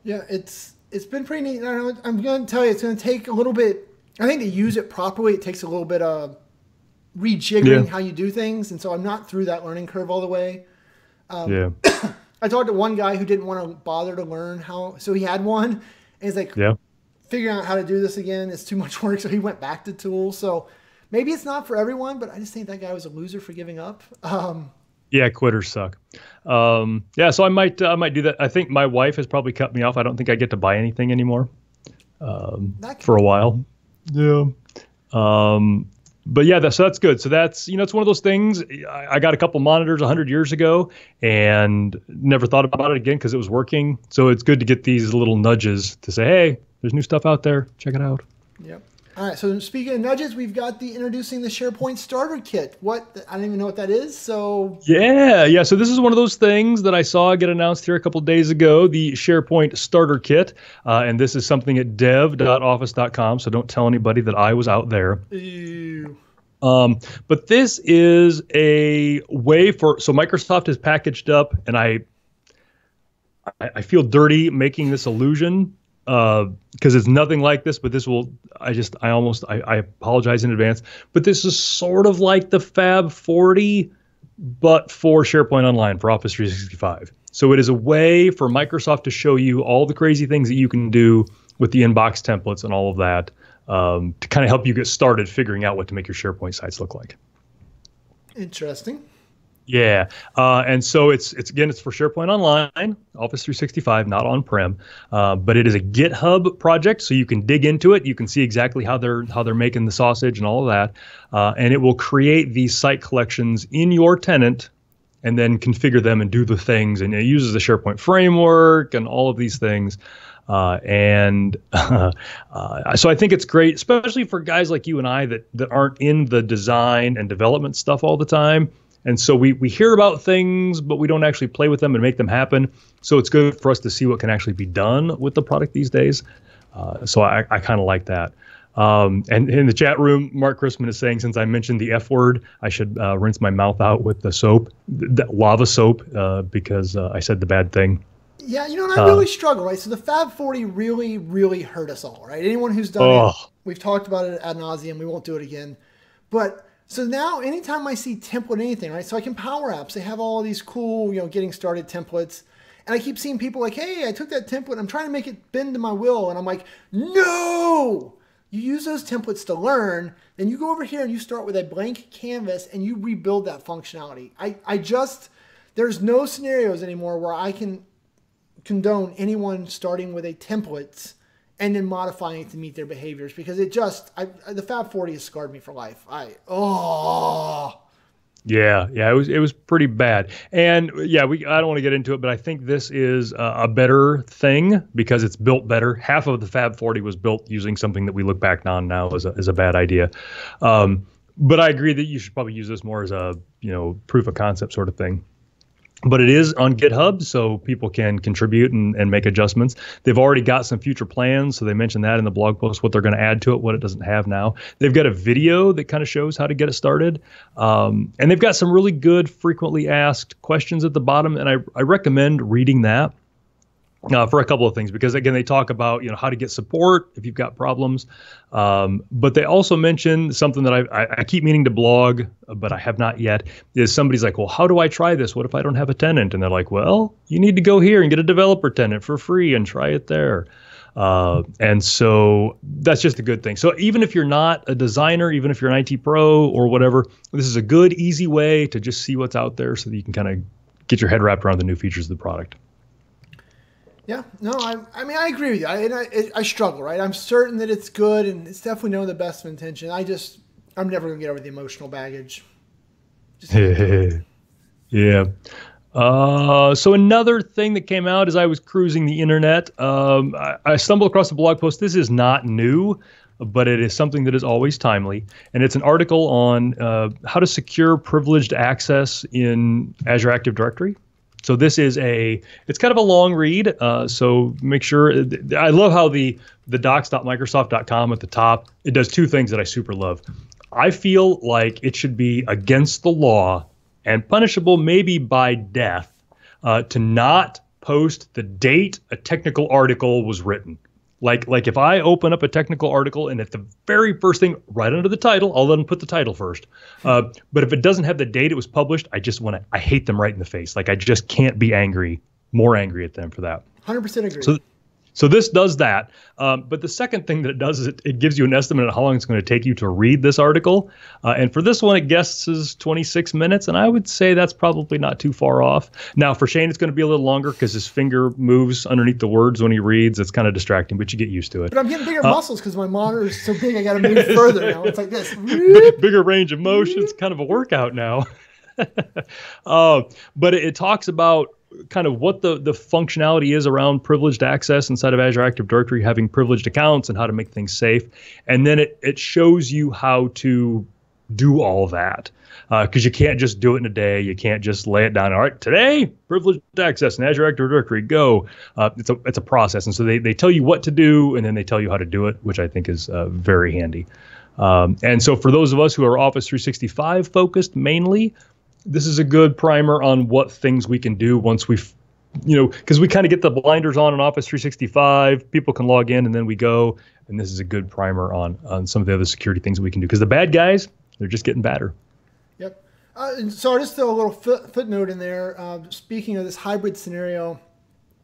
Yeah, it's been pretty neat. I'm going to tell you, it's going to take a little bit. I think to use it properly, it takes a little bit of rejiggering how you do things. And so I'm not through that learning curve all the way. I talked to one guy who didn't want to bother to learn how. So he had one, and he's like, figuring out how to do this again is too much work. So he went back to tools. So maybe it's not for everyone, but I just think that guy was a loser for giving up. Quitters suck. So I might do that. I think my wife has probably cut me off. I don't think I get to buy anything anymore for a while. Yeah. But yeah, so that's good. So that's, it's one of those things. I got a couple monitors 100 years ago and never thought about it again because it was working. So it's good to get these little nudges to say, hey, there's new stuff out there. Check it out. Yep. All right. So speaking of nudges, we've got introducing the SharePoint Starter Kit. I don't even know what that is. So yeah. So this is one of those things that I saw get announced here a couple of days ago, the SharePoint Starter Kit. And this is something at dev.office.com. So don't tell anybody that I was out there. Ew. But this is a way so Microsoft has packaged up, and I feel dirty making this illusion because it's nothing like this, but this will, I apologize in advance, but this is sort of like the Fab 40, but for SharePoint Online, for Office 365. So it is a way for Microsoft to show you all the crazy things that you can do with the inbox templates and all of that, to kind of help you get started figuring out what to make your SharePoint sites look like. Interesting. Yeah. And so it's for SharePoint Online, Office 365, not on-prem, but it is a GitHub project, so you can dig into it. You can see exactly how they're making the sausage and all of that. And it will create these site collections in your tenant and then configure them and do the things. And it uses the SharePoint framework and all of these things. So I think it's great, especially for guys like you and I that aren't in the design and development stuff all the time. And so we hear about things, but we don't actually play with them and make them happen. So it's good for us to see what can actually be done with the product these days. So I kind of like that. And in the chat room, Mark Chrisman is saying, since I mentioned the F word, I should rinse my mouth out with the soap, the lava soap, because I said the bad thing. Yeah, and I really struggle, right? So the Fab 40 really, really hurt us all, right? Anyone who's done it, we've talked about it ad nauseum. We won't do it again. But so now anytime I see template anything, right? So like in PowerApps, they have all these cool, getting started templates. And I keep seeing people like, hey, I took that template. I'm trying to make it bend to my will. And I'm like, no! You use those templates to learn. Then you go over here and you start with a blank canvas and you rebuild that functionality. There's no scenarios anymore where I can condone anyone starting with a template and then modifying it to meet their behaviors, because the Fab 40 has scarred me for life. Yeah, it was pretty bad. And yeah, I don't want to get into it, but I think this is a better thing because it's built better. Half of the Fab 40 was built using something that we look back on now as a bad idea. But I agree that you should probably use this more as a, proof of concept sort of thing. But it is on GitHub, so people can contribute and make adjustments. They've already got some future plans, so they mentioned that in the blog post, what they're going to add to it, what it doesn't have now. They've got a video that kind of shows how to get it started. And they've got some really good frequently asked questions at the bottom, and I recommend reading that. For a couple of things, because again, they talk about how to get support if you've got problems, but they also mention something that I keep meaning to blog, but I have not yet. Is somebody's like, well, how do I try this? What if I don't have a tenant? And they're like, well, you need to go here and get a developer tenant for free and try it there. And so that's just a good thing. So even if you're not a designer, even if you're an IT pro or whatever, this is a good, easy way to just see what's out there so that you can kind of get your head wrapped around the new features of the product. Yeah, no, I mean, I agree with you. I struggle, right? I'm certain that it's good, and it's definitely known the best of intention. I'm never going to get over the emotional baggage. Yeah. So another thing that came out as I was cruising the internet, I stumbled across a blog post. This is not new, but it is something that is always timely. And it's an article on how to secure privileged access in Azure Active Directory. So this is it's kind of a long read. So make sure, I love how the docs.microsoft.com at the top, it does two things that I super love. I feel like it should be against the law and punishable maybe by death to not post the date a technical article was written. Like if I open up a technical article and at the very first thing, right under the title, I'll let them put the title first. But if it doesn't have the date it was published, I hate them right in the face. Like I just can't be more angry at them for that. 100% agree. So this does that. But the second thing that it does is it gives you an estimate of how long it's going to take you to read this article. And for this one, it guesses 26 minutes. And I would say that's probably not too far off. Now, for Shane, it's going to be a little longer because his finger moves underneath the words when he reads. It's kind of distracting, but you get used to it. But I'm getting bigger muscles because my monitor is so big. I got to move further now. It's like this. Bigger range of motion. It's kind of a workout now. But it talks about kind of what the functionality is around privileged access inside of Azure Active Directory, having privileged accounts and how to make things safe. And then it shows you how to do all that. Because you can't just do it in a day. You can't just lay it down. All right, today, privileged access in Azure Active Directory, go. It's a process. And so they tell you what to do, and then they tell you how to do it, which I think is very handy. And so for those of us who are Office 365 focused mainly, this is a good primer on what things we can do once we've, because we kind of get the blinders on in Office 365. People can log in and then we go. And this is a good primer on some of the other security things we can do. Because the bad guys, they're just getting badder. Yep. So I'll just throw a little footnote in there. Speaking of this hybrid scenario,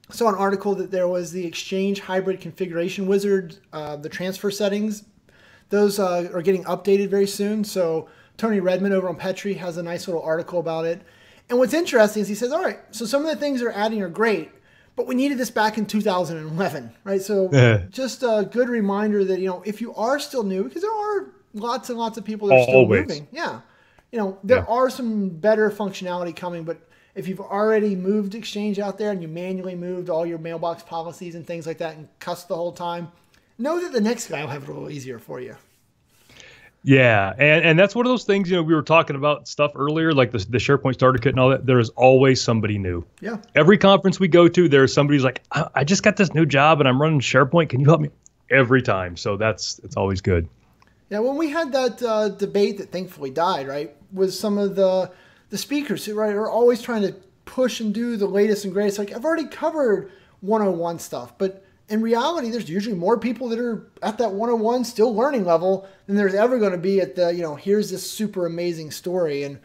I saw an article that there was the Exchange Hybrid Configuration Wizard, the transfer settings. Those are getting updated very soon. So Tony Redmond over on Petri has a nice little article about it. And what's interesting is he says, all right, so some of the things they're adding are great, but we needed this back in 2011, right? So just a good reminder that, if you are still new, because there are lots and lots of people that are still moving. Yeah. There are some better functionality coming, but if you've already moved Exchange out there and you manually moved all your mailbox policies and things like that and cussed the whole time, know that the next guy will have it a little easier for you. Yeah, and that's one of those things, we were talking about stuff earlier, like the SharePoint starter kit and all that. There is always somebody new. Yeah. Every conference we go to, there's somebody who's like, I just got this new job and I'm running SharePoint. Can you help me? Every time. So it's always good. Yeah, when we had that debate that thankfully died, right, was some of the speakers who, right, are always trying to push and do the latest and greatest. Like, I've already covered 101 stuff, but in reality, there's usually more people that are at that 101 still learning level than there's ever going to be at the, here's this super amazing story. And,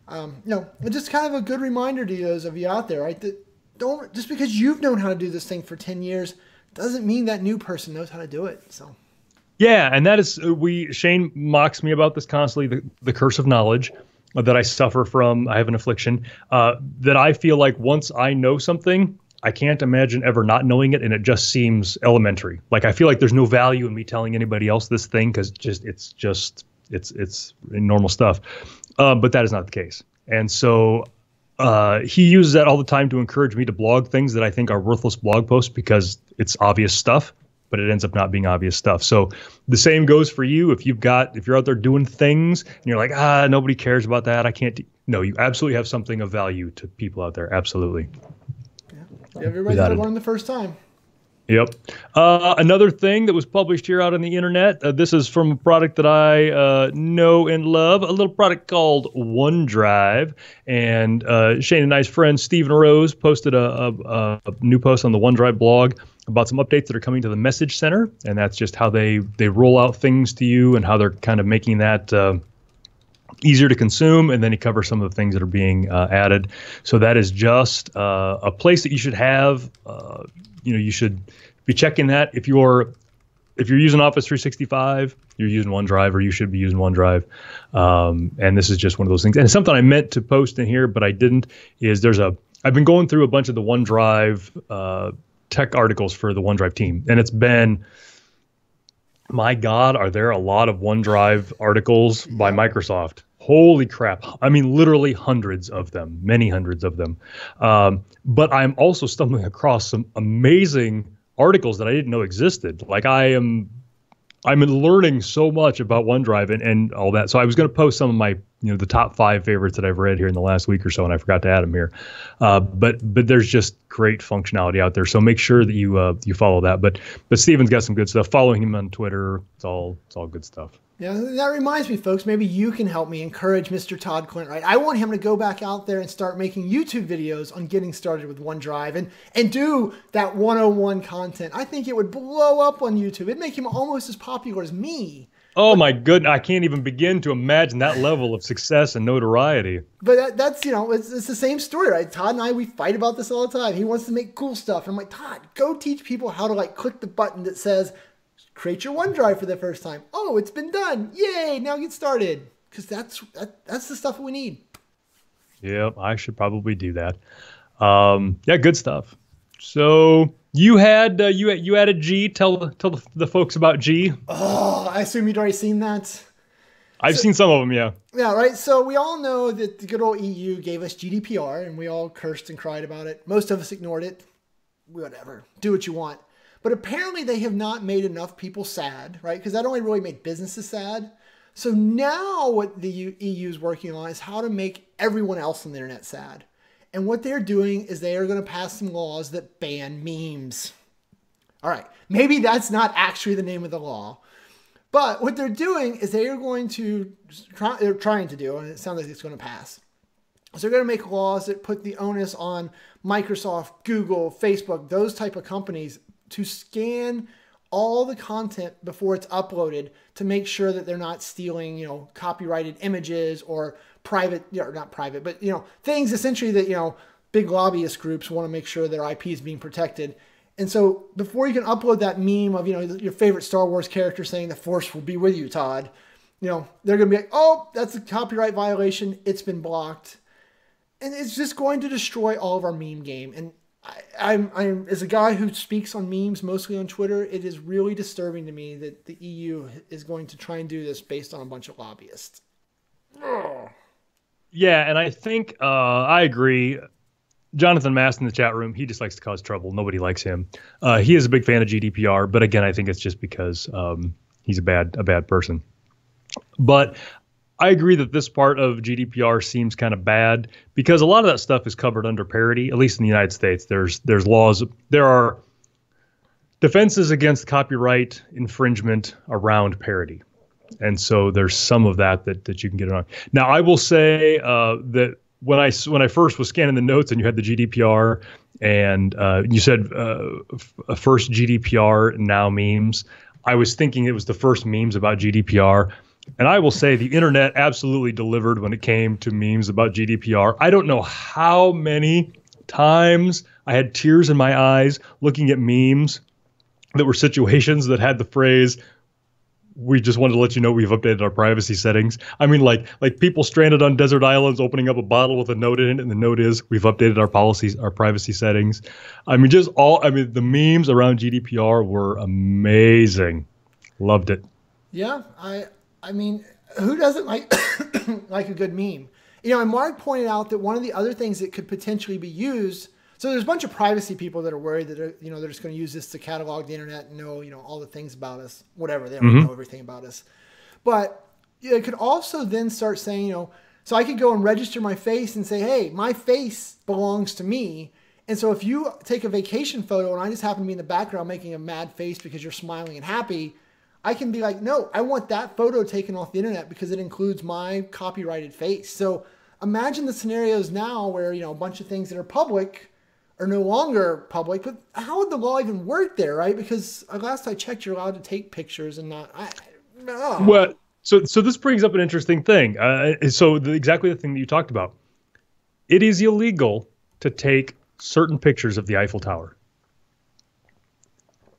it's just kind of a good reminder to those of you out there, right? That don't, just because you've known how to do this thing for 10 years doesn't mean that new person knows how to do it. So. Yeah. And that is, Shane mocks me about this constantly, the curse of knowledge that I suffer from. I have an affliction that I feel like once I know something, I can't imagine ever not knowing it, and it just seems elementary. Like, I feel like there's no value in me telling anybody else this thing because it's normal stuff. But that is not the case. And so he uses that all the time to encourage me to blog things that I think are worthless blog posts because it's obvious stuff, but it ends up not being obvious stuff. So the same goes for you. If you're out there doing things and you're like, nobody cares about that, I can't. No, you absolutely have something of value to people out there. Absolutely. Everybody's got to learn the first time. Yep. Another thing that was published here out on the internet, this is from a product that I know and love, a little product called OneDrive. And Shane and I's friend Stephen Rose posted a new post on the OneDrive blog about some updates that are coming to the Message Center. And that's just how they roll out things to you and how they're kind of making that easier to consume, and then he covers some of the things that are being added. So that is just a place that you should have. You should be checking that if you're using Office 365, you're using OneDrive, or you should be using OneDrive. And this is just one of those things. And something I meant to post in here, but I didn't. Is I've been going through a bunch of the OneDrive tech articles for the OneDrive team, and it's been. My God, are there a lot of OneDrive articles by Microsoft? Holy crap. I mean, literally hundreds of them, many hundreds of them. But I'm also stumbling across some amazing articles that I didn't know existed. Like I'm learning so much about OneDrive and all that. So I was going to post some of my, the top 5 favorites that I've read here in the last week or so, and I forgot to add them here. But there's just great functionality out there. So make sure that you follow that. But Steven's got some good stuff. Following him on Twitter, it's all good stuff. Yeah, that reminds me, folks, maybe you can help me encourage Mr. Todd Clint, right? I want him to go back out there and start making YouTube videos on getting started with OneDrive and do that 101 content. I think it would blow up on YouTube. It'd make him almost as popular as me. Oh my goodness, I can't even begin to imagine that level of success and notoriety. But that's, it's the same story, right? Todd and I, we fight about this all the time. He wants to make cool stuff. And I'm like, Todd, go teach people how to click the button that says, create your OneDrive for the first time. Oh, it's been done. Yay, now get started. Because that's the stuff we need. Yeah, I should probably do that. Yeah, good stuff. So you had you added G. Tell the folks about G. Oh, I assume you'd already seen that. I've seen some of them, yeah. Yeah, right. So we all know that the good old EU gave us GDPR, and we all cursed and cried about it. Most of us ignored it. Whatever. Do what you want. But apparently they have not made enough people sad, right? Because that only really made businesses sad. So now what the EU is working on is how to make everyone else on the internet sad. And what they're doing is they are going to pass some laws that ban memes. All right, maybe that's not actually the name of the law. But what they're doing is they're trying to do, and it sounds like it's going to pass. So they're going to make laws that put the onus on Microsoft, Google, Facebook, those type of companies to scan all the content before it's uploaded to make sure that they're not stealing, copyrighted images or private, or not private, but, things essentially that, big lobbyist groups want to make sure their IP is being protected. And so before you can upload that meme of, your favorite Star Wars character saying the Force will be with you, Todd, they're going to be like, oh, that's a copyright violation. It's been blocked. And it's just going to destroy all of our meme game. And I'm as a guy who speaks on memes mostly on Twitter, it is really disturbing to me that the EU is going to try and do this based on a bunch of lobbyists. Ugh. Yeah, and I think I agree. Jonathan Mast in the chat room, he just likes to cause trouble. Nobody likes him. He is a big fan of GDPR, but again, I think it's just because he's a bad person. But I agree that this part of GDPR seems kind of bad because a lot of that stuff is covered under parity, at least in the United States. There's laws. There are defenses against copyright infringement around parity. And so there's some of that you can get on. Now, I will say that when I first was scanning the notes and you had the GDPR and you said first GDPR, now memes, I was thinking it was the first memes about GDPR. And I will say the internet absolutely delivered when it came to memes about GDPR. I don't know how many times I had tears in my eyes looking at memes that were situations that had the phrase, we just wanted to let you know we've updated our privacy settings. I mean, like people stranded on desert islands opening up a bottle with a note in it, and the note is, we've updated our privacy settings. I mean, the memes around GDPR were amazing. Loved it. Yeah, I mean, who doesn't like like a good meme? And Mark pointed out that one of the other things that could potentially be used, so there's a bunch of privacy people that are worried that they're just going to use this to catalog the internet and know all the things about us, whatever, they don't know everything about us. But it could also then start saying, so I could go and register my face and say, hey, my face belongs to me. And so if you take a vacation photo and I just happen to be in the background making a mad face because you're smiling and happy, I can be like, no, I want that photo taken off the internet because it includes my copyrighted face. So imagine the scenarios now where, a bunch of things that are public are no longer public. But how would the law even work there, right? Because last I checked, you're allowed to take pictures and not. Well, so this brings up an interesting thing. Exactly the thing that you talked about. It is illegal to take certain pictures of the Eiffel Tower.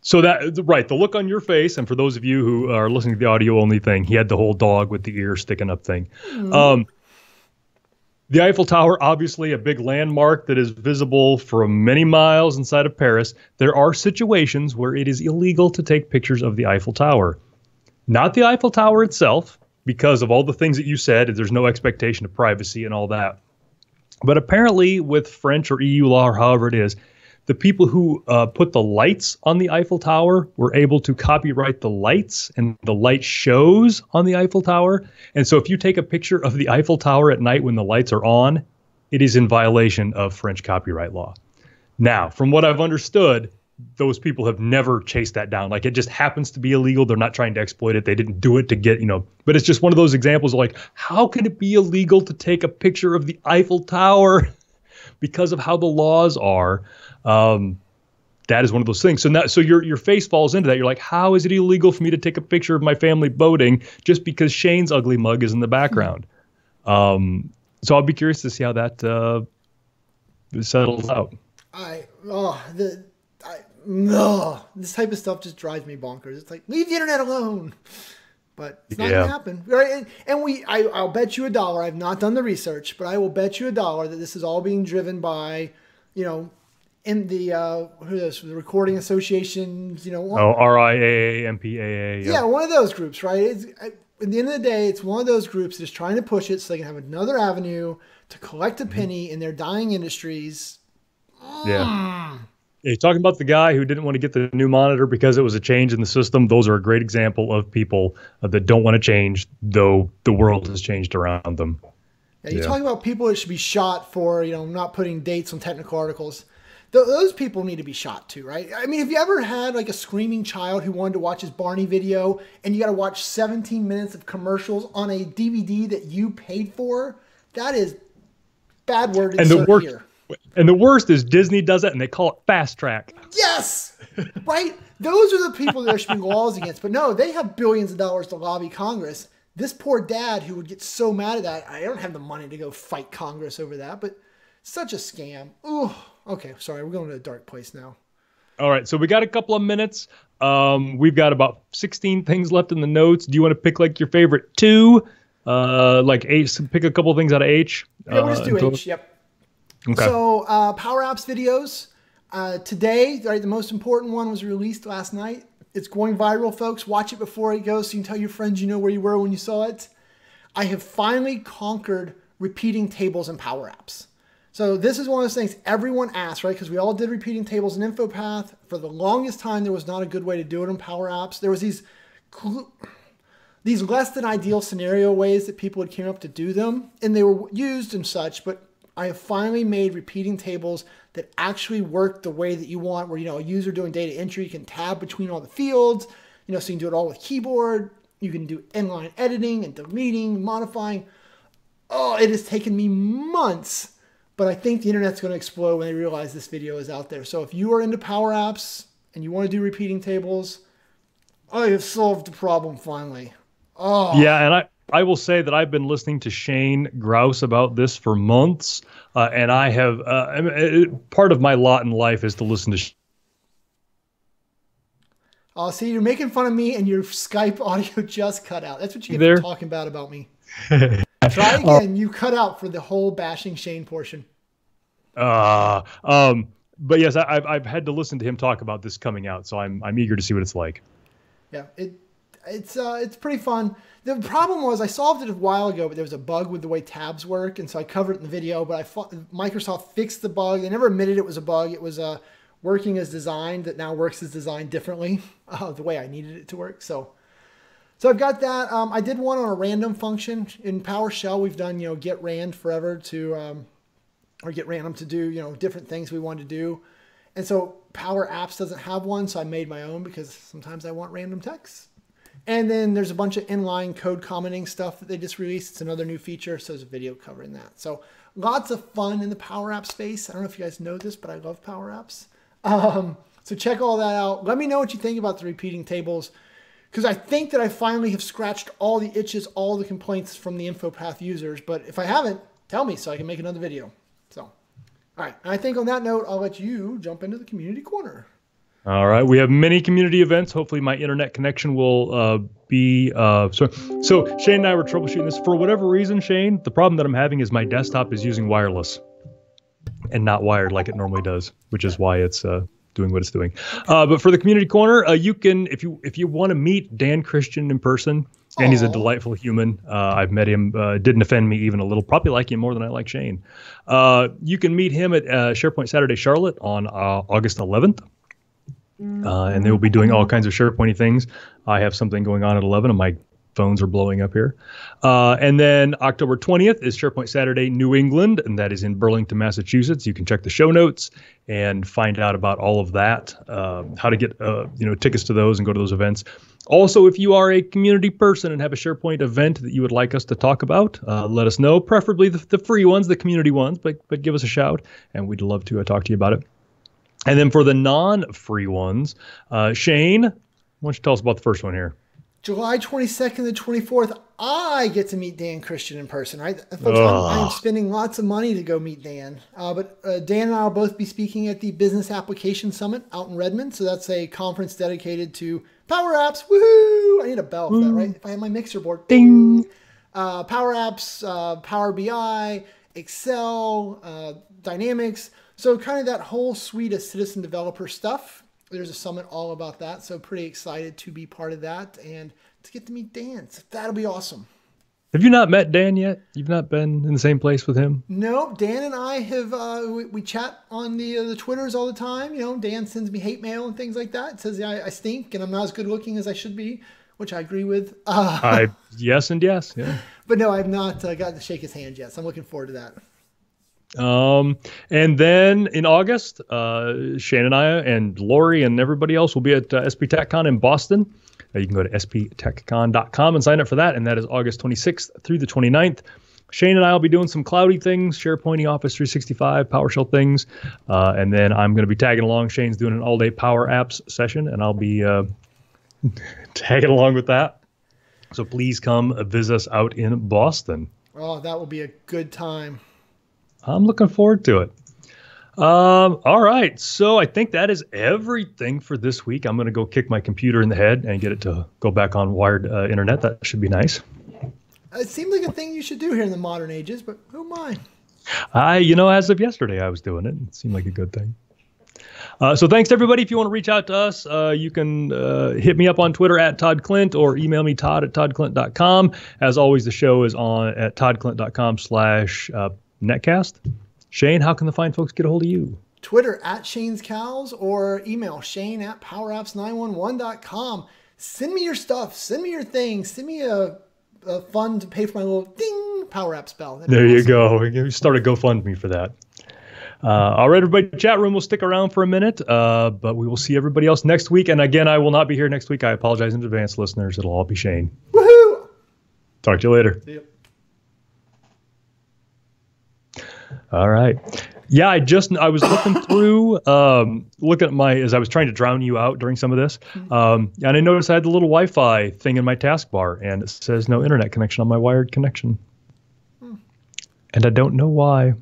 So the look on your face, and for those of you who are listening to the audio only thing, he had the whole dog with the ear sticking up thing. The Eiffel Tower, obviously a big landmark that is visible from many miles inside of Paris. There are situations where it is illegal to take pictures of the Eiffel Tower. Not the Eiffel Tower itself, because of all the things that you said, there's no expectation of privacy and all that. But apparently with French or EU law or however it is, the people who put the lights on the Eiffel Tower were able to copyright the lights and the light shows on the Eiffel Tower. And so if you take a picture of the Eiffel Tower at night when the lights are on, it is in violation of French copyright law. Now, from what I've understood, those people have never chased that down. Like, it just happens to be illegal. They're not trying to exploit it. They didn't do it to get, but it's just one of those examples of like, how can it be illegal to take a picture of the Eiffel Tower because of how the laws are? That is one of those things. So your face falls into that. You're like, how is it illegal for me to take a picture of my family boating just because Shane's ugly mug is in the background? So I'll be curious to see how that settles out. This type of stuff just drives me bonkers. It's like, leave the internet alone. But it's not going to happen. Right? And I'll bet you $1. I've not done the research, but I will bet you $1 that this is all being driven by, in the the recording associations, RIAA, MPAA. Yeah, one of those groups, right? At the end of the day, it's one of those groups that's trying to push it so they can have another avenue to collect a penny in their dying industries. Yeah. You're talking about the guy who didn't want to get the new monitor because it was a change in the system. Those are a great example of people that don't want to change, though the world has changed around them. Yeah, you're talking about people that should be shot for, not putting dates on technical articles. Those people need to be shot too, right? I mean, have you ever had like a screaming child who wanted to watch his Barney video and you got to watch 17 minutes of commercials on a DVD that you paid for? That is bad word to insert here. And the worst is Disney does it and they call it fast track. Yes, right? Those are the people that there should be laws against. But no, they have billions of dollars to lobby Congress. This poor dad who would get so mad at that, I don't have the money to go fight Congress over that, but such a scam. Ooh. Okay, sorry, we're going to a dark place now. All right, so we got a couple of minutes. We've got about 16 things left in the notes. Do you want to pick like your favorite two? Like H, pick a couple of things out of H. Yeah, we'll just do H, yep. Okay. So PowerApps videos. Today, right, the most important one was released last night. It's going viral, folks. Watch it before it goes so you can tell your friends you know where you were when you saw it. I have finally conquered repeating tables in PowerApps. So this is one of those things everyone asks, right? Because we all did repeating tables in InfoPath. For the longest time, there was not a good way to do it in PowerApps. There was these less than ideal scenario ways that people had came up to do them, and they were used and such. But I have finally made repeating tables that actually work the way that you want, where a user doing data entry can tab between all the fields, so you can do it all with keyboard. You can do inline editing and deleting, modifying. Oh, it has taken me months. But I think the internet's going to explode when they realize this video is out there. So if you are into PowerApps and you want to do repeating tables, I have solved the problem finally. Oh. Yeah, and I will say that I've been listening to Shane grouse about this for months, and I have part of my lot in life is to listen to. See, you're making fun of me, and your Skype audio just cut out. That's what you get for talking bad about me. Try again. You cut out for the whole bashing Shane portion. But yes, I've had to listen to him talk about this coming out, so I'm eager to see what it's like. Yeah, it's pretty fun. The problem was I solved it a while ago, but there was a bug with the way tabs work, and so I covered it in the video. But Microsoft fixed the bug. They never admitted it was a bug. It was working as designed that now works as designed differently, the way I needed it to work. So I've got that. I did one on a random function in PowerShell. We've done get rand forever to or get random to do different things we want to do, and so PowerApps doesn't have one, so I made my own because sometimes I want random text. And then there's a bunch of inline code commenting stuff that they just released. It's another new feature, so there's a video covering that. So lots of fun in the PowerApp space. I don't know if you guys know this, but I love PowerApps. So check all that out. Let me know what you think about the repeating tables, because I think that I finally have scratched all the itches, all the complaints from the InfoPath users. But if I haven't, tell me so I can make another video. So, all right. And I think on that note, I'll let you jump into the community corner. All right. We have many community events. Hopefully my internet connection will be... So Shane and I were troubleshooting this. For whatever reason, Shane, the problem that I'm having is my desktop is using wireless and not wired like it normally does, which is why it's doing what it's doing. But for the community corner, you can, if you want to meet Dan Christian in person, and he's a delightful human. I've met him. Didn't offend me even a little. Probably like him more than I like Shane. You can meet him at SharePoint Saturday Charlotte on August 11th. And they will be doing all kinds of SharePoint things. I have something going on at 11 on my phones are blowing up here. And then October 20th is SharePoint Saturday New England, and that is in Burlington, Massachusetts. You can check the show notes and find out about all of that, how to get tickets to those and go to those events. Also, if you are a community person and have a SharePoint event that you would like us to talk about, let us know, preferably the free ones, the community ones, but give us a shout, and we'd love to talk to you about it. And then for the non-free ones, Shane, why don't you tell us about the first one here? July 22nd to 24th, I get to meet Dan Christian in person, right? Folks, I'm spending lots of money to go meet Dan. But Dan and I will both be speaking at the Business Application Summit out in Redmond. So that's a conference dedicated to PowerApps. Woohoo! I need a bell for that, right? If I have my mixer board. Ding! PowerApps, Power BI, Excel, Dynamics. So kind of that whole suite of citizen developer stuff. There's a summit all about that. So pretty excited to be part of that and to get to meet Dan. So that'll be awesome. Have you not met Dan yet? You've not been in the same place with him? No, Dan and I have, we chat on the Twitters all the time. Dan sends me hate mail and things like that. It says I stink and I'm not as good looking as I should be, which I agree with. Yes and yes. Yeah. But no, I've not got to shake his hand yet. So I'm looking forward to that. And then in August, Shane and I and Lori and everybody else will be at SP TechCon in Boston. You can go to sptechcon.com and sign up for that. And that is August 26th through the 29th. Shane and I will be doing some cloudy things, SharePoint, Office 365, PowerShell things. And then I'm going to be tagging along. Shane's doing an all-day PowerApps session, and I'll be tagging along with that. So please come visit us out in Boston. Oh, that will be a good time. I'm looking forward to it. All right. So I think that is everything for this week. I'm going to go kick my computer in the head and get it to go back on wired internet. That should be nice. It seems like a thing you should do here in the modern ages, but who am I? As of yesterday, I was doing it. It seemed like a good thing. So thanks to everybody. If you want to reach out to us, you can hit me up on Twitter at Todd Clint or email me todd@toddclint.com. As always, the show is on at toddclint.com/netcast. Shane, how can the fine folks get a hold of you? Twitter at Shane's Cows or email shane@powerapps911.com. Send me your stuff. Send me your things. Send me a fund to pay for my little ding PowerApps bell. There you go. You start a GoFundMe for that. All right, everybody. Chat room will stick around for a minute, but we will see everybody else next week. And again, I will not be here next week. I apologize in advance, listeners. It'll all be Shane. Woohoo! Talk to you later. See you. All right. Yeah, I was looking through, looking at as I was trying to drown you out during some of this. And I noticed I had the little Wi-Fi thing in my taskbar, and it says no internet connection on my wired connection. And I don't know why.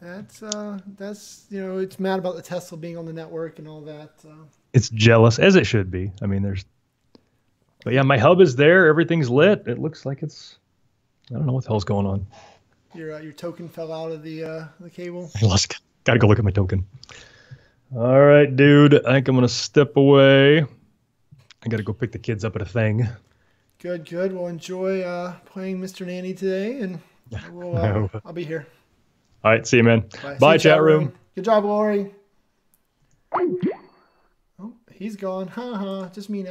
That's it's mad about the Tesla being on the network and all that. It's jealous, as it should be. I mean, but yeah, my hub is there. Everything's lit. It looks like I don't know what the hell's going on. Your token fell out of the cable. Got to go look at my token. All right, dude. I think I'm going to step away. I got to go pick the kids up at a thing. Good. We'll enjoy playing Mr. Nanny today, and I'll be here. All right, see you, man. Bye, chat room. Good job, Lori. Oh, he's gone. Just me now.